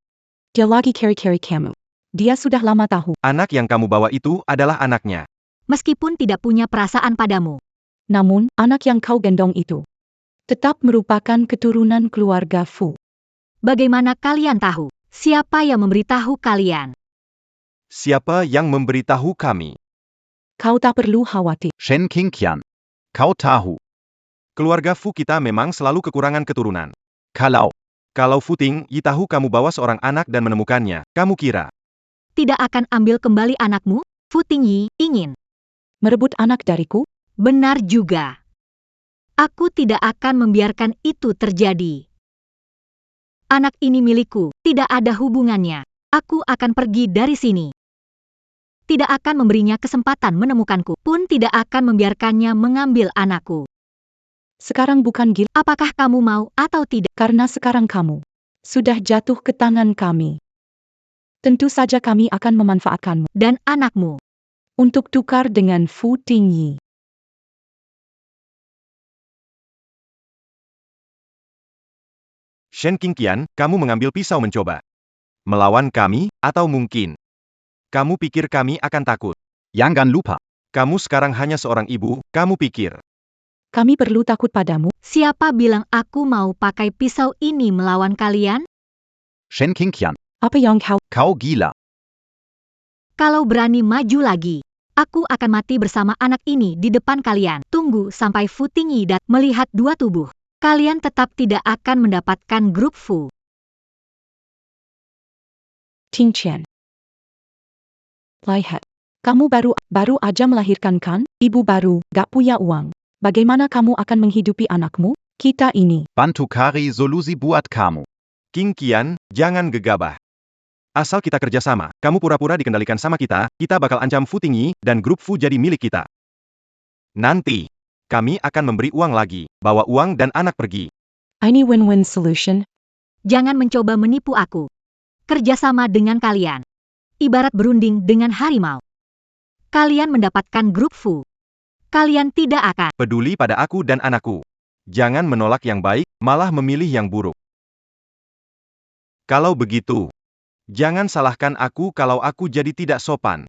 Dia lagi cari-cari kamu. Dia sudah lama tahu. Anak yang kamu bawa itu adalah anaknya. Meskipun tidak punya perasaan padamu. Namun, anak yang kau gendong itu tetap merupakan keturunan keluarga Fu. Bagaimana kalian tahu? Siapa yang memberitahu kalian? Siapa yang memberitahu kami? Kau tak perlu khawatir. Shen Qingqian. Kau tahu. Keluarga Fu kita memang selalu kekurangan keturunan. Kalau Kalau Fu Tingyi tahu kamu bawa seorang anak dan menemukannya, kamu kira Tidak akan ambil kembali anakmu? Fu Tingyi ingin. Merebut anak dariku? Benar juga. Aku tidak akan membiarkan itu terjadi. Anak ini milikku, tidak ada hubungannya. Aku akan pergi dari sini. Tidak akan memberinya kesempatan menemukanku, pun tidak akan membiarkannya mengambil anakku. Sekarang bukan gila. Apakah kamu mau atau tidak? Karena sekarang kamu sudah jatuh ke tangan kami. Tentu saja kami akan memanfaatkanmu Dan anakmu. untuk tukar dengan Fu Tingyi. Shen Qingqian, kamu mengambil pisau mencoba melawan kami, atau mungkin kamu pikir kami akan takut? Jangan lupa. Kamu sekarang hanya seorang ibu, kamu pikir Kami perlu takut padamu? Siapa bilang aku mau pakai pisau ini melawan kalian? Shen Qingqian, Apa yang kau gila. Kalau berani maju lagi, aku akan mati bersama anak ini di depan kalian. Tunggu sampai Fu Tingyi dan melihat dua tubuh. Kalian tetap tidak akan mendapatkan grup Fu. Qingqian. Lihat. Kamu baru aja melahirkan kan? Ibu baru, gak punya uang. Bagaimana kamu akan menghidupi anakmu? Kita ini. Bantu cari solusi buat kamu. Qingqian, jangan gegabah. Asal kita kerjasama, kamu pura-pura dikendalikan sama kita bakal ancam Fu Tingyi, dan grup Fu jadi milik kita. Nanti, kami akan memberi uang lagi, bawa uang dan anak pergi. Ini win-win solution. Jangan mencoba menipu aku. Kerjasama dengan kalian. Ibarat berunding dengan harimau. Kalian mendapatkan grup Fu. Kalian tidak akan Peduli pada aku dan anakku. Jangan menolak yang baik, malah memilih yang buruk. Kalau begitu, jangan salahkan aku kalau aku jadi tidak sopan.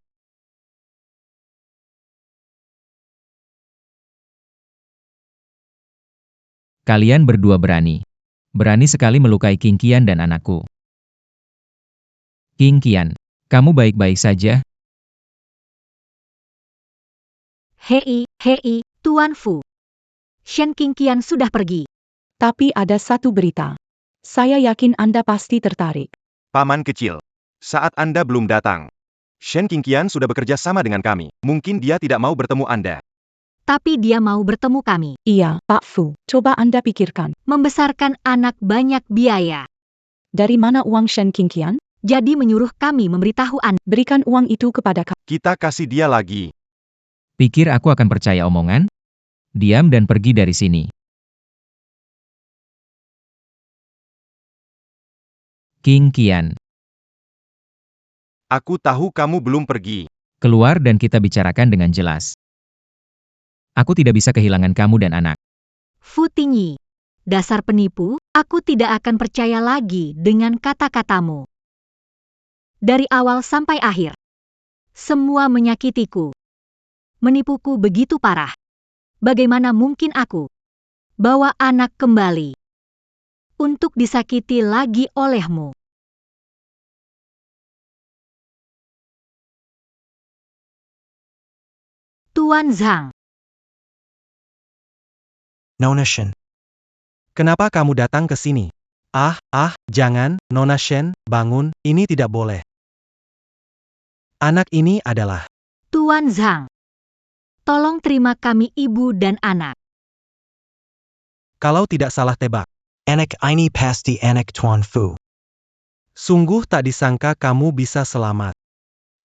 Kalian berdua berani. Berani sekali melukai Qingqian dan anakku. Qingqian, kamu baik-baik saja? Hei, Tuan Fu. Shen Qingqian sudah pergi. Tapi ada satu berita. Saya yakin Anda pasti tertarik. Paman kecil, saat Anda belum datang, Shen Qingqian sudah bekerja sama dengan kami. Mungkin dia tidak mau bertemu Anda. Tapi dia mau bertemu kami. Iya, Pak Fu. Coba Anda pikirkan. Membesarkan anak banyak biaya. Dari mana uang Shen Qingqian? Jadi menyuruh kami memberitahu Anda. Berikan uang itu kepada kami. Kita kasih dia lagi. Pikir aku akan percaya omongan? Diam dan pergi dari sini. Qingqian, Aku tahu kamu belum pergi. keluar dan kita bicarakan dengan jelas. Aku tidak bisa kehilangan kamu dan anak. Fu Tingyi. Dasar penipu, aku tidak akan percaya lagi dengan kata-katamu. Dari awal sampai akhir. Semua menyakitiku. Menipuku begitu parah. Bagaimana mungkin aku bawa anak kembali untuk disakiti lagi olehmu? Tuan Zhang. Nona Shen. Kenapa kamu datang ke sini? Jangan, Nona Shen, bangun, ini tidak boleh. Anak ini adalah... Tuan Zhang. Tolong terima kami ibu dan anak. Kalau tidak salah tebak. Anak ini pasti anak Tuan Fu. Sungguh tak disangka kamu bisa selamat.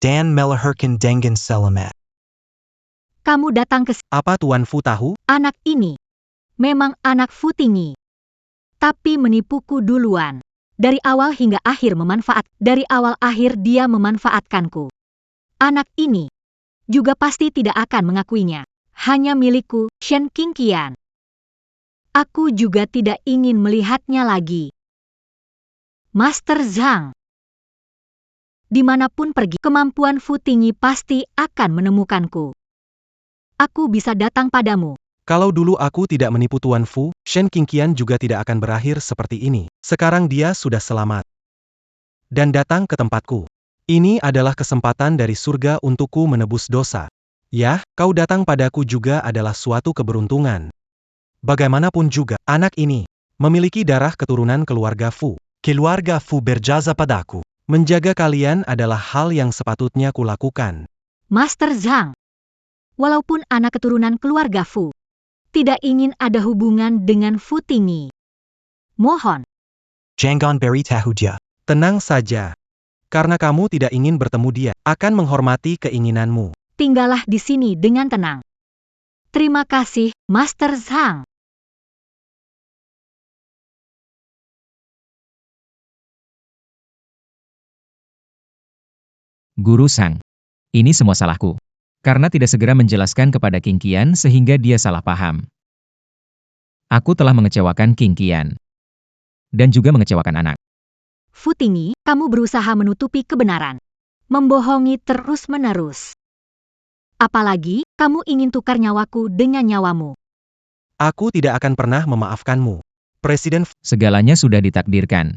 Dan melahirkan dengan selamat. Kamu datang ke sini. Apa Tuan Fu tahu? Anak ini memang anak Fu Tingyi. Tapi menipuku duluan. Dari awal hingga akhir Dari awal akhir dia memanfaatkanku. Anak ini juga pasti tidak akan mengakuinya. Hanya milikku, Shen Qingqian. Aku juga tidak ingin melihatnya lagi. Master Zhang. Dimanapun pergi, kemampuan Fu Tingyi pasti akan menemukanku. Aku bisa datang padamu. Kalau dulu aku tidak menipu Tuan Fu, Shen Qingqian juga tidak akan berakhir seperti ini. Sekarang dia sudah selamat. Dan datang ke tempatku. Ini adalah kesempatan dari surga untukku menebus dosa. Ya, kau datang padaku juga adalah suatu keberuntungan. Bagaimanapun juga, anak ini memiliki darah keturunan keluarga Fu. Keluarga Fu berjasa padaku. Menjaga kalian adalah hal yang sepatutnya kulakukan. Master Zhang. Walaupun anak keturunan keluarga Fu, tidak ingin ada hubungan dengan Fu Tingyi. Mohon, Jangan beritahu dia. Tenang saja. Karena kamu tidak ingin bertemu dia, akan menghormati keinginanmu. tinggallah di sini dengan tenang. Terima kasih, Master Zhang. Guru Sang. Ini semua salahku. Karena tidak segera menjelaskan kepada King Qian sehingga dia salah paham. Aku telah mengecewakan King Qian. Dan juga mengecewakan anak. Fu Tingyi, kamu berusaha menutupi kebenaran. Membohongi terus-menerus. Apalagi, kamu ingin tukar nyawaku dengan nyawamu. Aku tidak akan pernah memaafkanmu. Presiden Fu Segalanya sudah ditakdirkan.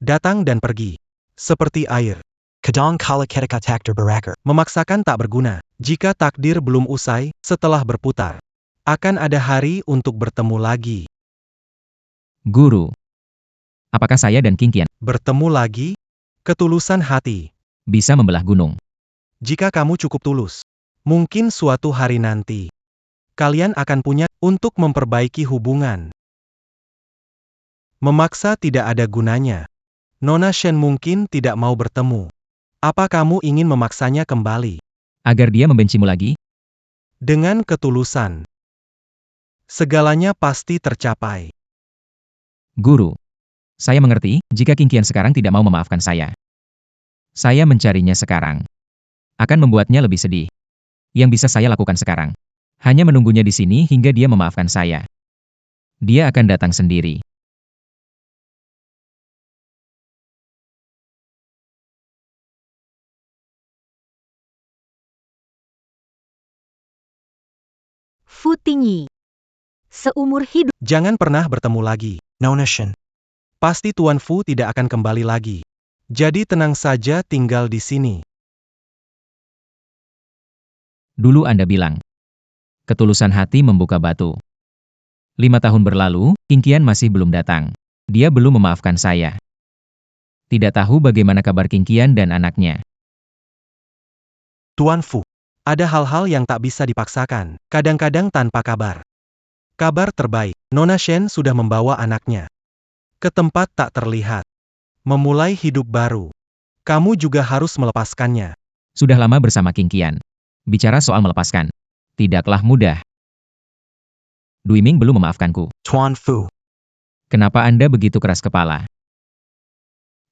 datang dan pergi. Seperti air. Kadang kala ketika takdir berakhir. Memaksakan tak berguna. Jika takdir belum usai, setelah berputar. Akan ada hari untuk bertemu lagi. Guru. Apakah saya dan King Qian Bertemu lagi? Ketulusan hati. bisa membelah gunung? Jika kamu cukup tulus. Mungkin suatu hari nanti. Kalian akan punya untuk memperbaiki hubungan. Memaksa tidak ada gunanya. Nona Shen mungkin tidak mau bertemu. Apa kamu ingin memaksanya kembali? Agar dia membencimu lagi? Dengan ketulusan. Segalanya pasti tercapai. Guru. Saya mengerti, jika King Qian sekarang tidak mau memaafkan saya. Saya mencarinya sekarang. Akan membuatnya lebih sedih. Yang bisa saya lakukan sekarang. Hanya menunggunya di sini hingga dia memaafkan saya. Dia akan datang sendiri. Fu Tingyi. Seumur hidup, Jangan pernah bertemu lagi. Nona Shen. Pasti Tuan Fu tidak akan kembali lagi. Jadi tenang saja tinggal di sini. Dulu Anda bilang. Ketulusan hati membuka batu. 5 tahun berlalu, King Qian masih belum datang. Dia belum memaafkan saya. Tidak tahu bagaimana kabar King Qian dan anaknya. Tuan Fu. Ada hal-hal yang tak bisa dipaksakan, kadang-kadang tanpa kabar. Kabar terbaik, Nona Shen sudah membawa anaknya ke tempat tak terlihat. Memulai hidup baru. Kamu juga harus melepaskannya. Sudah lama bersama King Qian. Bicara soal melepaskan. Tidaklah mudah. Dui Ming belum memaafkanku. Tuan Fu. Kenapa Anda begitu keras kepala?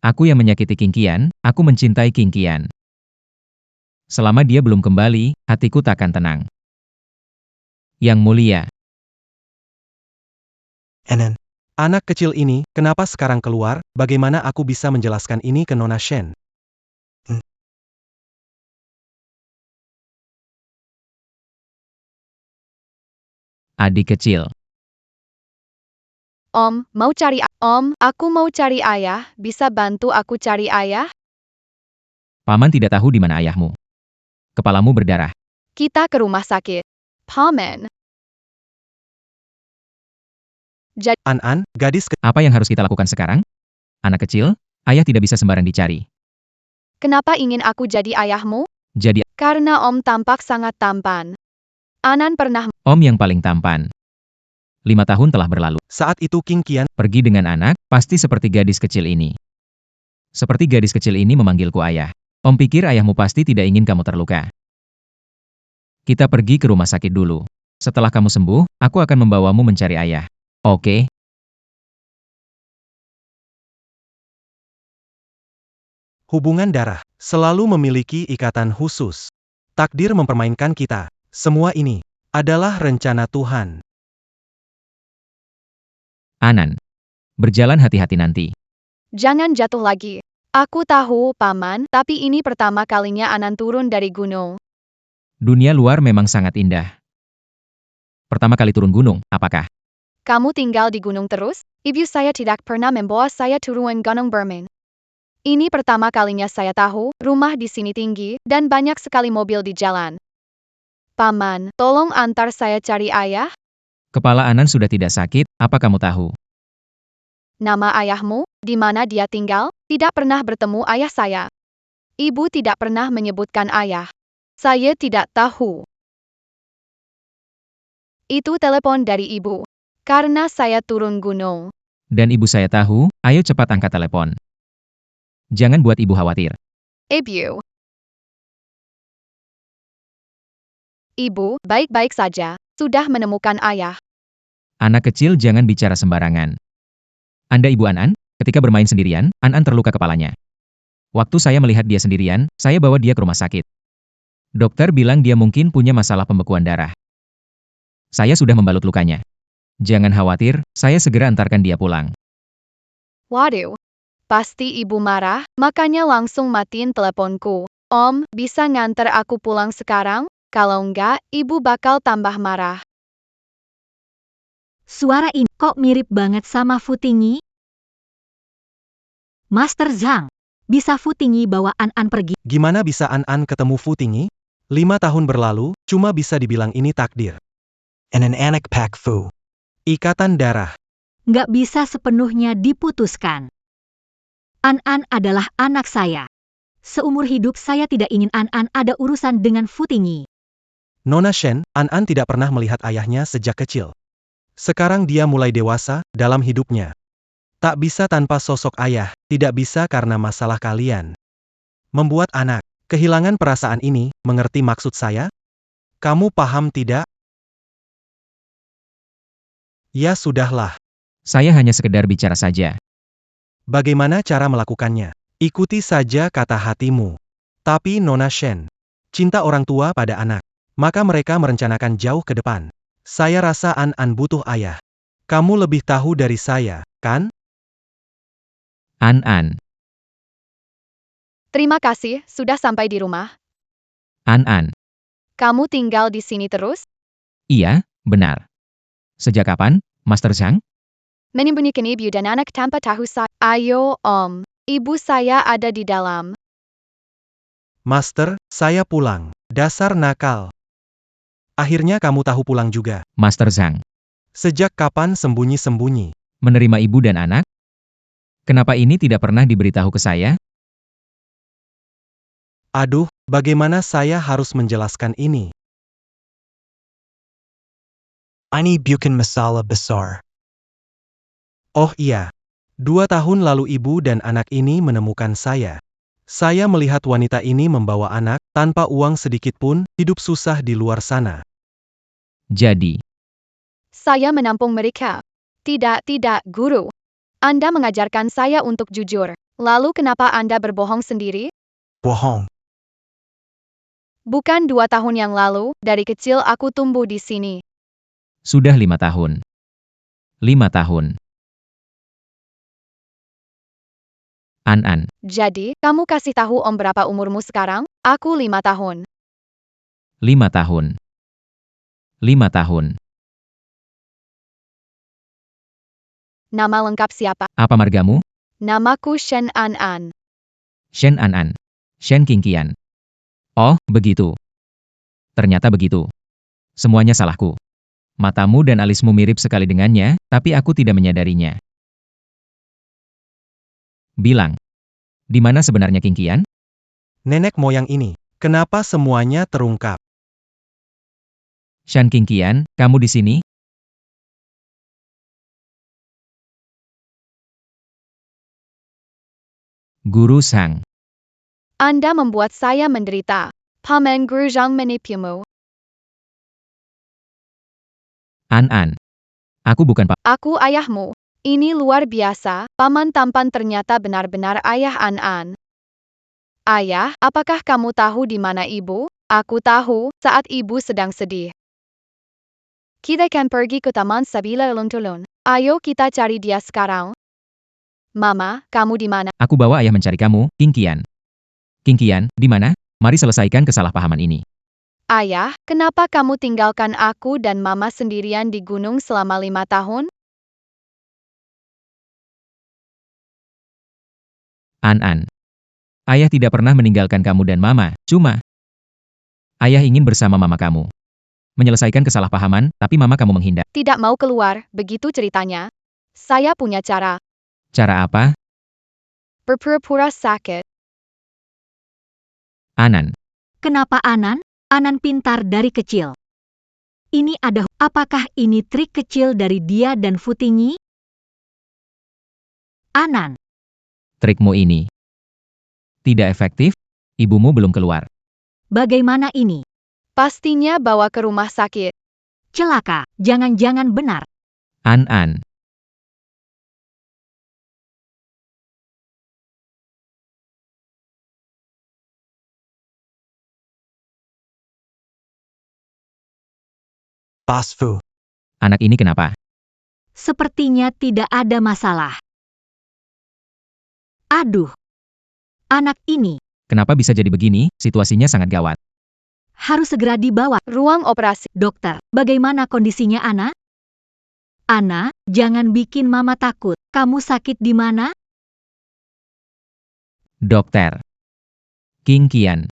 Aku yang menyakiti King Qian, aku mencintai King Qian. Selama dia belum kembali, hatiku takkan tenang. Yang mulia, Enen. Anak kecil ini, kenapa sekarang keluar? Bagaimana aku bisa menjelaskan ini ke Nona Shen? adik kecil. Om, aku mau cari ayah, bisa bantu aku cari ayah? Paman tidak tahu di mana ayahmu. Kepalamu berdarah. Kita ke rumah sakit. Paman. An-an, gadis Apa yang harus kita lakukan sekarang? Anak kecil, ayah tidak bisa sembarang dicari. Kenapa ingin aku jadi ayahmu? Jadi, Karena Om tampak sangat tampan. Anan pernah Om yang paling tampan. 5 tahun telah berlalu. Saat itu King Qian Pergi dengan anak, pasti seperti gadis kecil ini. Seperti gadis kecil ini memanggilku ayah. Om pikir ayahmu pasti tidak ingin kamu terluka. Kita pergi ke rumah sakit dulu. Setelah kamu sembuh, aku akan membawamu mencari ayah. Oke? hubungan darah selalu memiliki ikatan khusus. Takdir mempermainkan kita. Semua ini adalah rencana Tuhan. Anan. Berjalan hati-hati nanti. Jangan jatuh lagi. Aku tahu, Paman, tapi ini pertama kalinya Anan turun dari gunung. Dunia luar memang sangat indah. Pertama kali turun gunung, apakah? Kamu tinggal di gunung terus? Ibu saya tidak pernah membawa saya turun gunung Bermin. Ini pertama kalinya saya tahu, rumah di sini tinggi, dan banyak sekali mobil di jalan. Paman, tolong antar saya cari ayah. Kepala Anan sudah tidak sakit, apa kamu tahu? Nama ayahmu, di mana dia tinggal? Tidak pernah bertemu ayah saya. Ibu tidak pernah menyebutkan ayah. Saya tidak tahu. Itu telepon dari ibu. Karena saya turun gunung. Dan ibu saya tahu, ayo cepat angkat telepon. Jangan buat ibu khawatir. Ibu. Ibu, baik-baik saja. Sudah menemukan ayah. Anak kecil jangan bicara sembarangan. Anda Ibu An-an, ketika bermain sendirian, An-an terluka kepalanya. Waktu saya melihat dia sendirian, saya bawa dia ke rumah sakit. Dokter bilang dia mungkin punya masalah pembekuan darah. Saya sudah membalut lukanya. Jangan khawatir, saya segera antarkan dia pulang. Waduh. Pasti ibu marah, makanya langsung matiin teleponku. Om, bisa nganter aku pulang sekarang? Kalau enggak, ibu bakal tambah marah. Suara ini kok mirip banget sama Fu Tingyi? Master Zhang, bisa Fu Tingyi bawa An-an pergi? Gimana bisa An-an ketemu Fu Tingyi? 5 tahun berlalu, cuma bisa dibilang ini takdir. And an anak Pak Fu. Ikatan darah. Nggak bisa sepenuhnya diputuskan. An-an adalah anak saya. Seumur hidup saya tidak ingin An-an ada urusan dengan Fu Tingyi. Nona Shen, An-an tidak pernah melihat ayahnya sejak kecil. Sekarang dia mulai dewasa dalam hidupnya. Tak bisa tanpa sosok ayah, tidak bisa karena masalah kalian. Membuat anak kehilangan perasaan ini, mengerti maksud saya? Kamu paham tidak? Ya sudahlah. Saya hanya sekedar bicara saja. Bagaimana cara melakukannya? Ikuti saja kata hatimu. Tapi Nona Shen, cinta orang tua pada anak, maka mereka merencanakan jauh ke depan. Saya rasa An-an butuh ayah. Kamu lebih tahu dari saya, kan? An-an. Terima kasih, sudah sampai di rumah. An-an. Kamu tinggal di sini terus? Iya, benar. Sejak kapan, Master Zhang? Menyembunyikan ibu dan anak tanpa tahu saya. Ayo, Om. Ibu saya ada di dalam. Master, saya pulang. Dasar nakal. Akhirnya kamu tahu pulang juga. Master Zhang. Sejak kapan sembunyi-sembunyi? Menerima ibu dan anak? Kenapa ini tidak pernah diberitahu ke saya? Aduh, bagaimana saya harus menjelaskan ini? Ini bukan masalah besar. Oh iya. 2 tahun lalu ibu dan anak ini menemukan saya. Saya melihat wanita ini membawa anak, tanpa uang sedikit pun, hidup susah di luar sana. Jadi, Saya menampung mereka. Tidak, Guru. Anda mengajarkan saya untuk jujur. Lalu kenapa Anda berbohong sendiri? Bohong. Bukan 2 tahun yang lalu, dari kecil aku tumbuh di sini. sudah 5 tahun. 5 tahun. An-an. Jadi, kamu kasih tahu Om berapa umurmu sekarang? Aku 5 tahun. 5 tahun. 5 tahun. Nama lengkap siapa? Apa margamu? Namaku Shen An-an. Shen An-an. Shen Qingqian. Oh, begitu. Ternyata begitu. Semuanya salahku. Matamu dan alismu mirip sekali dengannya, tapi aku tidak menyadarinya. Bilang. Di mana sebenarnya Qingqian? Nenek moyang ini, kenapa semuanya terungkap? Shan Qingqian, kamu di sini? Guru Zhang. Anda membuat saya menderita. Paman Guru Zhang menipumu. An-an. Aku bukan Pak. Aku ayahmu. Ini luar biasa, Paman tampan ternyata benar-benar ayah An-an. Ayah, apakah kamu tahu di mana ibu? Aku tahu, saat ibu sedang sedih. Kita akan pergi ke taman sambil alun-alun. Ayo kita cari dia sekarang. Mama, kamu di mana? Aku bawa ayah mencari kamu, Qingqian. Qingqian, di mana? Mari selesaikan kesalahpahaman ini. Ayah, kenapa kamu tinggalkan aku dan Mama sendirian di gunung selama 5 tahun? An-an. Ayah tidak pernah meninggalkan kamu dan Mama, cuma ayah ingin bersama Mama kamu. Menyelesaikan kesalahpahaman, tapi Mama kamu menghindar. Tidak mau keluar, begitu ceritanya. Saya punya cara. Cara apa? Berpura-pura sakit. Anan. Kenapa Anan? Anan pintar dari kecil. Ini apakah ini trik kecil dari dia dan Futingyi? Anan, Trikmu ini tidak efektif, ibumu belum keluar. bagaimana ini? Pastinya bawa ke rumah sakit. Celaka, jangan-jangan benar. An-an. Boss Fu. Anak ini kenapa? Sepertinya tidak ada masalah. Aduh, anak ini Kenapa bisa jadi begini? Situasinya sangat gawat. harus segera dibawa. Ruang operasi. Dokter, bagaimana kondisinya Ana? Ana, jangan bikin mama takut. Kamu sakit di mana? Dokter. King Qian.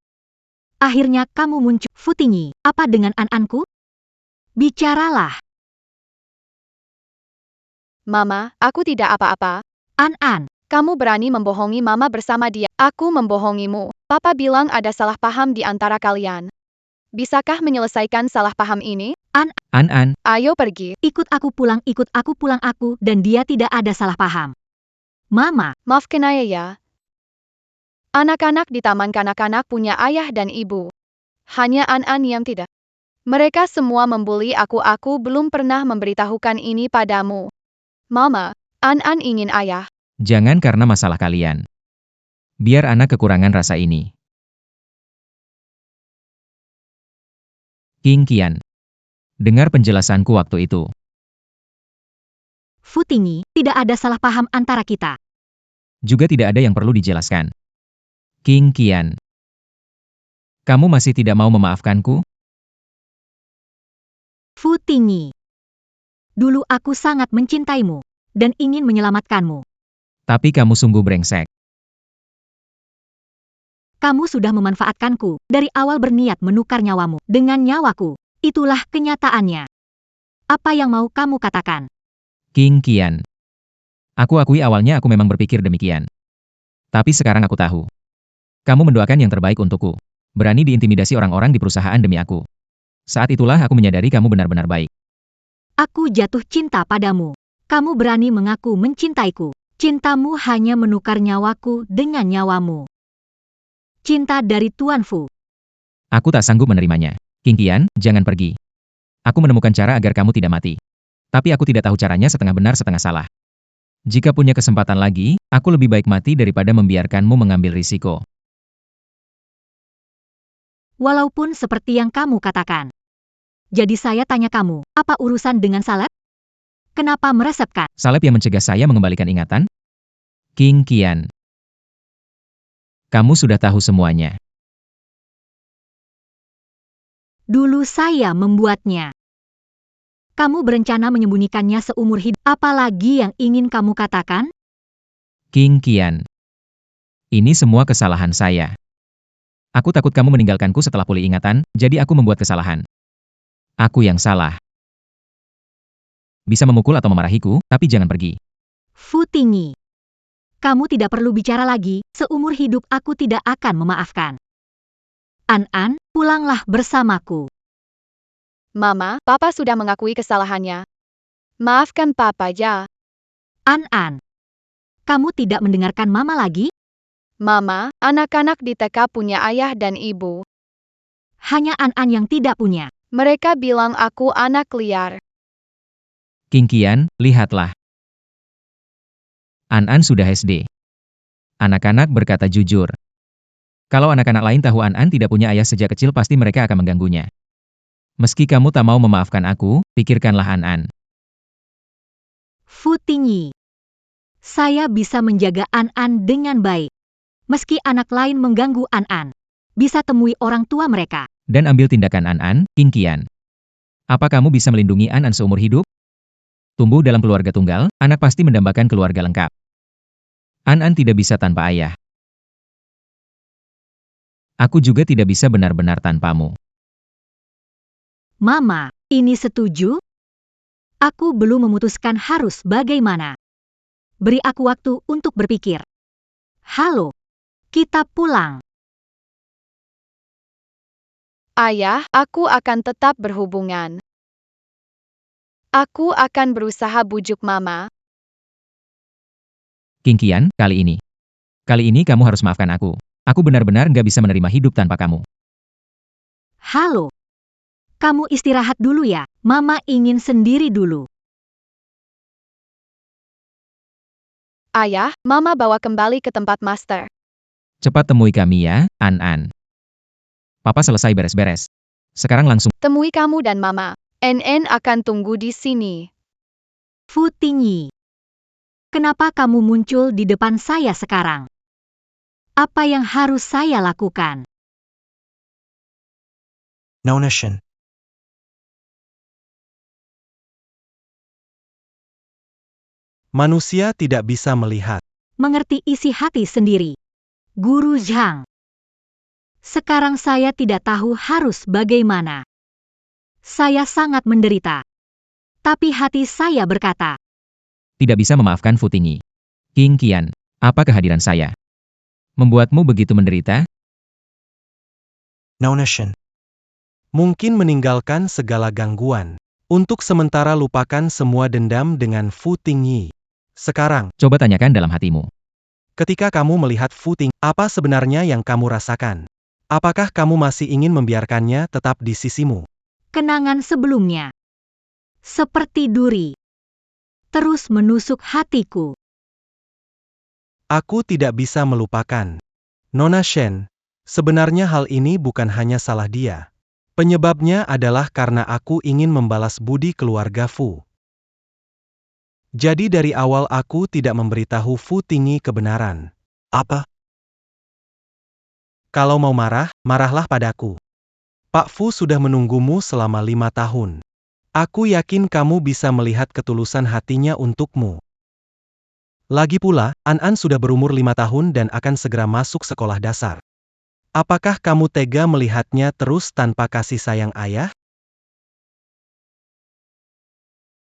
Akhirnya kamu muncul. Futingyi, apa dengan An-anku? Bicaralah, Mama, aku tidak apa-apa. An-an. Kamu berani membohongi Mama bersama dia. Aku membohongimu. Papa bilang ada salah paham di antara kalian. Bisakah menyelesaikan salah paham ini? An-an. Ayo pergi. Ikut aku pulang aku, dan dia tidak ada salah paham. Mama, Maafkan ayah ya. Anak-anak di taman kanak-kanak punya ayah dan ibu. Hanya An-an yang tidak. Mereka semua membuli aku belum pernah memberitahukan ini padamu. Mama, An-an ingin ayah. Jangan karena masalah kalian. Biar anak kekurangan rasa ini. King Qian. Dengar penjelasanku waktu itu. Futingyi, tidak ada salah paham antara kita. Juga tidak ada yang perlu dijelaskan. King Qian. Kamu masih tidak mau memaafkanku? Futingyi. Dulu aku sangat mencintaimu, dan ingin menyelamatkanmu. Tapi kamu sungguh brengsek. Kamu sudah memanfaatkanku, dari awal berniat menukar nyawamu dengan nyawaku. Itulah kenyataannya. Apa yang mau kamu katakan? King Qian. Aku akui awalnya aku memang berpikir demikian. Tapi sekarang aku tahu. Kamu mendoakan yang terbaik untukku. Berani diintimidasi orang-orang di perusahaan demi aku. Saat itulah aku menyadari kamu benar-benar baik. Aku jatuh cinta padamu. Kamu berani mengaku mencintaiku. Cintamu hanya menukar nyawaku dengan nyawamu. Cinta dari Tuan Fu. Aku tak sanggup menerimanya. King Qian, jangan pergi. Aku menemukan cara agar kamu tidak mati. Tapi aku tidak tahu caranya setengah benar setengah salah. Jika punya kesempatan lagi, aku lebih baik mati daripada membiarkanmu mengambil risiko. Walaupun seperti yang kamu katakan. Jadi saya tanya kamu, apa urusan dengan salep? Kenapa meresepkan? Salep yang mencegah saya mengembalikan ingatan? King Qian. Kamu sudah tahu semuanya. Dulu saya membuatnya. Kamu berencana menyembunyikannya seumur hidup. Apalagi yang ingin kamu katakan? King Qian. Ini semua kesalahan saya. Aku takut kamu meninggalkanku setelah pulih ingatan, jadi aku membuat kesalahan. Aku yang salah. Bisa memukul atau memarahiku, tapi jangan pergi. Futingyi. Kamu tidak perlu bicara lagi, seumur hidup aku tidak akan memaafkan. An-an, pulanglah bersamaku. Mama, Papa sudah mengakui kesalahannya. Maafkan Papa ya. An-an. Kamu tidak mendengarkan Mama lagi? Mama, anak-anak di TK punya ayah dan ibu. Hanya An-an yang tidak punya. Mereka bilang aku anak liar. King Qian, lihatlah. An-an sudah SD. Anak-anak berkata jujur. Kalau anak-anak lain tahu An-an tidak punya ayah sejak kecil pasti mereka akan mengganggunya. Meski kamu tak mau memaafkan aku, pikirkanlah An-an. Futingyi. Saya bisa menjaga An-an dengan baik. Meski anak lain mengganggu An-an. Bisa temui orang tua mereka. Dan ambil tindakan An-an, King Qian. Apa kamu bisa melindungi An-an seumur hidup? Tumbuh dalam keluarga tunggal, anak pasti mendambakan keluarga lengkap. An-an tidak bisa tanpa ayah. Aku juga tidak bisa benar-benar tanpamu. Mama, ini setuju? Aku belum memutuskan harus bagaimana. Beri aku waktu untuk berpikir. Halo, kita pulang. Ayah, aku akan tetap berhubungan. Aku akan berusaha bujuk Mama. Qingqian, kali ini. Kali ini kamu harus maafkan aku. Aku benar-benar nggak bisa menerima hidup tanpa kamu. Halo. Kamu istirahat dulu ya, Mama ingin sendiri dulu. Ayah, Mama bawa kembali ke tempat master. Cepat temui kami ya, An-An. Papa selesai beres-beres. Sekarang langsung. Temui kamu dan Mama. NN akan tunggu di sini. Fu Tingyi. Kenapa kamu muncul di depan saya sekarang? Apa yang harus saya lakukan? Nona Shen. Manusia tidak bisa melihat. Mengerti isi hati sendiri. Guru Zhang. Sekarang saya tidak tahu harus bagaimana. Saya sangat menderita. Tapi hati saya berkata, Tidak bisa memaafkan Fu Tingyi. Qingqian, apa kehadiran saya membuatmu begitu menderita? Nona Shen. Mungkin meninggalkan segala gangguan. Untuk sementara lupakan semua dendam dengan Fu Tingyi. Sekarang, Coba tanyakan dalam hatimu. ketika kamu melihat Fu Tingyi, apa sebenarnya yang kamu rasakan? Apakah kamu masih ingin membiarkannya tetap di sisimu? kenangan sebelumnya. Seperti duri. Terus menusuk hatiku. Aku tidak bisa melupakan. Nona Shen, sebenarnya hal ini bukan hanya salah dia. Penyebabnya adalah karena aku ingin membalas budi keluarga Fu. Jadi dari awal aku tidak memberitahu Fu Tingyi kebenaran. Apa? Kalau mau marah, marahlah padaku. Pak Fu sudah menunggumu selama 5 tahun. Aku yakin kamu bisa melihat ketulusan hatinya untukmu. Lagi pula, An-An sudah berumur 5 tahun dan akan segera masuk sekolah dasar. Apakah kamu tega melihatnya terus tanpa kasih sayang ayah?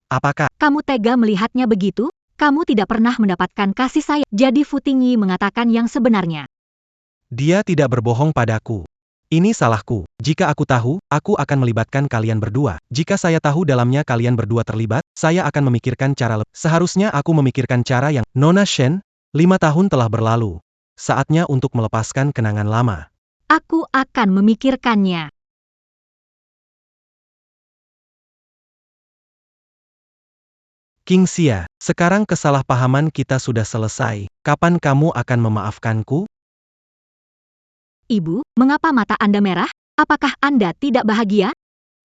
Apakah Kamu tega melihatnya begitu? Kamu tidak pernah mendapatkan kasih sayang. Jadi Fu Tingyi mengatakan yang sebenarnya. dia tidak berbohong padaku? Ini salahku. Jika aku tahu, aku akan melibatkan kalian berdua. Jika saya tahu dalamnya kalian berdua terlibat, saya akan memikirkan cara lebih. Seharusnya aku memikirkan cara yang... Nona Shen, 5 tahun telah berlalu. Saatnya untuk melepaskan kenangan lama. Aku akan memikirkannya. Qingxia, sekarang kesalahpahaman kita sudah selesai. Kapan kamu akan memaafkanku? Ibu, mengapa mata Anda merah? Apakah Anda tidak bahagia?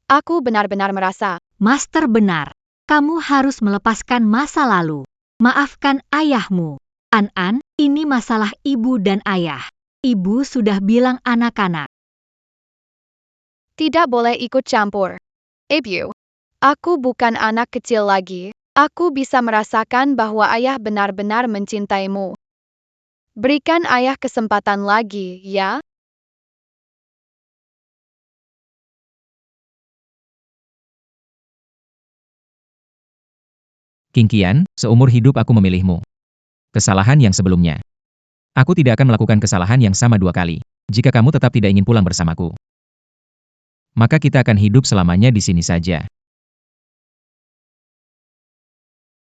Aku benar-benar merasa. Master benar. Kamu harus melepaskan masa lalu. Maafkan ayahmu. An-An, ini masalah ibu dan ayah. Ibu sudah bilang anak-anak. Tidak boleh ikut campur. Ibu, aku bukan anak kecil lagi. Aku bisa merasakan bahwa ayah benar-benar mencintaimu. Berikan ayah kesempatan lagi, ya? Qingqian, seumur hidup aku memilihmu. Kesalahan yang sebelumnya. Aku tidak akan melakukan kesalahan yang sama 2 kali. Jika kamu tetap tidak ingin pulang bersamaku, maka kita akan hidup selamanya di sini saja.